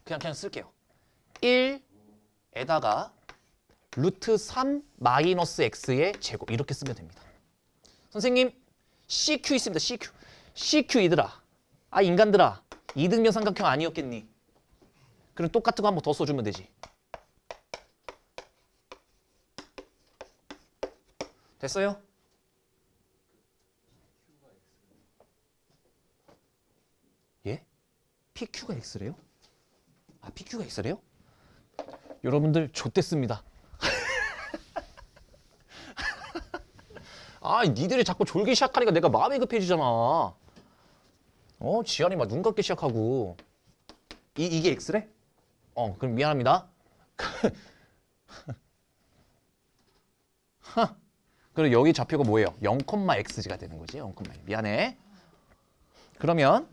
S2: 그냥 쓸게요. 1에다가 루트 3 마이너스 x의 제곱 이렇게 쓰면 됩니다. 선생님 CQ 있습니다. CQ 이들아. 인간들아. 이등변 삼각형 아니었겠니? 그럼 똑같은 거 한 번 더 써주면 되지. 됐어요? 예? PQ가 X래요? 아, PQ가 X래요? 여러분들 좆됐습니다. 아, 니들이 자꾸 졸기 시작하니까 내가 마음이 급해지잖아. 지한이 막 눈 감기 시작하고. 이게 X래? 그럼 미안합니다. 그리고 여기 좌표가 뭐예요? 0,x가 되는 거지. 0,1. 미안해. 그러면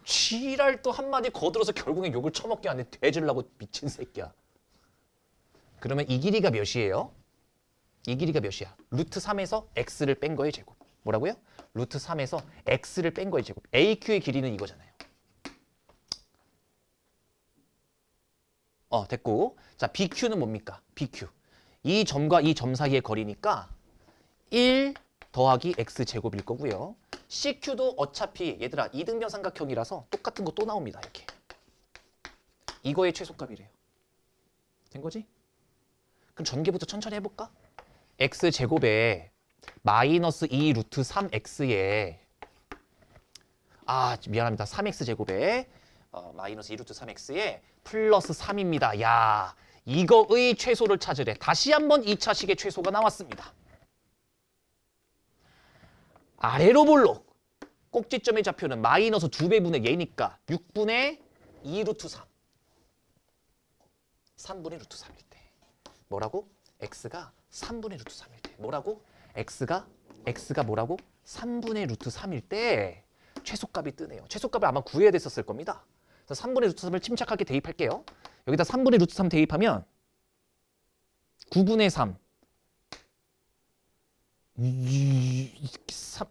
S2: 지랄 또 한마디 거들어서 결국엔 욕을 처먹게 하네. 돼질라고 미친 새끼야. 그러면 이 길이가 몇이에요? 이 길이가 몇이야? 루트 3에서 x를 뺀 거의 제곱. 뭐라고요? 루트 3에서 x를 뺀 거의 제곱. AQ의 길이는 이거잖아요. 됐고. 자, BQ는 뭡니까? BQ. 이 점과 이 점 사이의 거리니까 1 더하기 x제곱일 거고요. CQ도 어차피 얘들아 이등변 삼각형이라서 똑같은 거 또 나옵니다. 이렇게. 이거의 최소값이래요. 된 거지? 그럼 전개부터 천천히 해볼까? x제곱에 마이너스 2 루트 3x에 미안합니다. 3x제곱에 마이너스 2 루트 3x에 플러스 3입니다. 야, 이거의 최소를 찾으래. 다시 한번 2차식의 최소가 나왔습니다. 아래로 볼록 꼭지점의 좌표는 마이너스 2배분의 얘니까 6분의 2 루트 3 3분의 루트 3일 때 뭐라고? x가 3분의 루트 3일 때 뭐라고? x가 뭐라고? 3분의 루트 3일 때 최소값이 뜨네요. 최소값을 아마 구해야 됐었을 겁니다. 그래서 3분의 루트 3을 침착하게 대입할게요. 여기다 3분의 루트 3 대입하면 9분의 3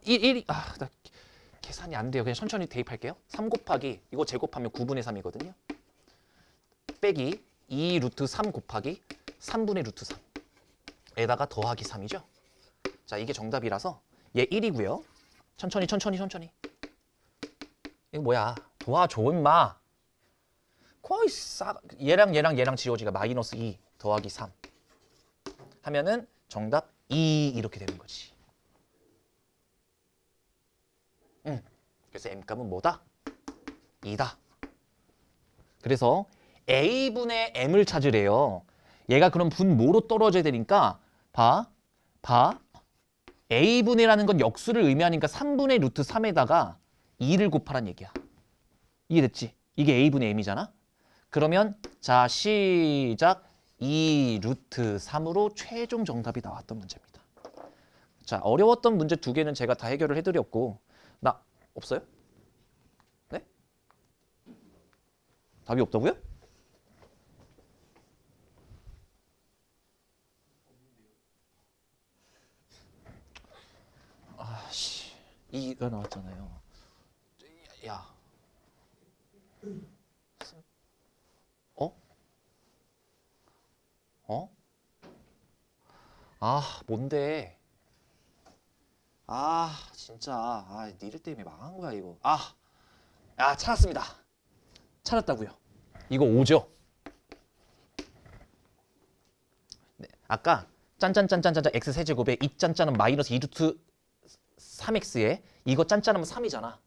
S2: 1 나 계산이 안 돼요. 그냥 천천히 대입할게요. 3 곱하기 이거 제곱하면 9분의 3이거든요. 빼기 2 루트 3 곱하기 3분의 루트 3에다가 더하기 3이죠. 자, 이게 정답이라서 얘 1이고요. 천천히. 이거 뭐야? 도와줘 임마. 거의 얘랑 지워지가 마이너스 2 더하기 3 하면은 정답 2 이렇게 되는 거지. 그래서 m값은 뭐다? 2다. 그래서 a분의 m을 찾으래요. 얘가 그럼 분모로 떨어져야 되니까 봐. a분의라는 건 역수를 의미하니까 3분의 루트 3에다가 2를 곱하란 얘기야. 이해됐지? 이게 a분의 m이잖아. 그러면 자, 시작. 2 루트 3으로 최종 정답이 나왔던 문제입니다. 자, 어려웠던 문제 2개는 제가 다 해결을 해드렸고 나 없어요? 네? 답이 없다고요? 아씨, 2가 나왔잖아요. 야, 뭔데? 진짜. 니들 때문에 망한 거야, 이거. 찾았습니다. 찾았다고요. 이거 5죠? 네, 아까 짠짠짠짠짠 x 세제곱에 이 짠짠은 마이너스 2 루트 3x에 이거 짠짠하면 3이잖아.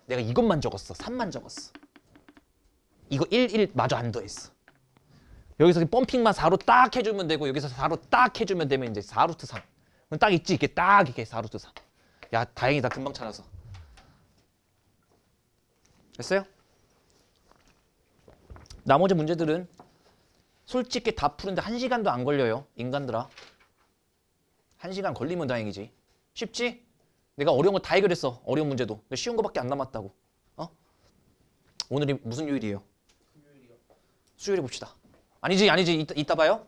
S2: 내가 이것만 적었어. 3만 적었어. 이거 1 마저 안 더했어. 여기서 펌핑만 4로 딱 해주면 되고 여기서 4로 딱 해주면 되면 이제 4루트 3. 딱 있지? 이게 딱 이게 4루트 3. 야, 다행이다. 금방 찾아서. 됐어요? 나머지 문제들은 솔직히 다 푸는데 1시간도 안 걸려요. 인간들아. 1시간 걸리면 다행이지. 쉽지? 내가 어려운 거 다 해결했어. 어려운 문제도. 쉬운 거밖에 안 남았다고. 오늘이 무슨 요일이에요?
S3: 금요일이요.
S2: 수요일에 봅시다. 아니지. 이따 봐요.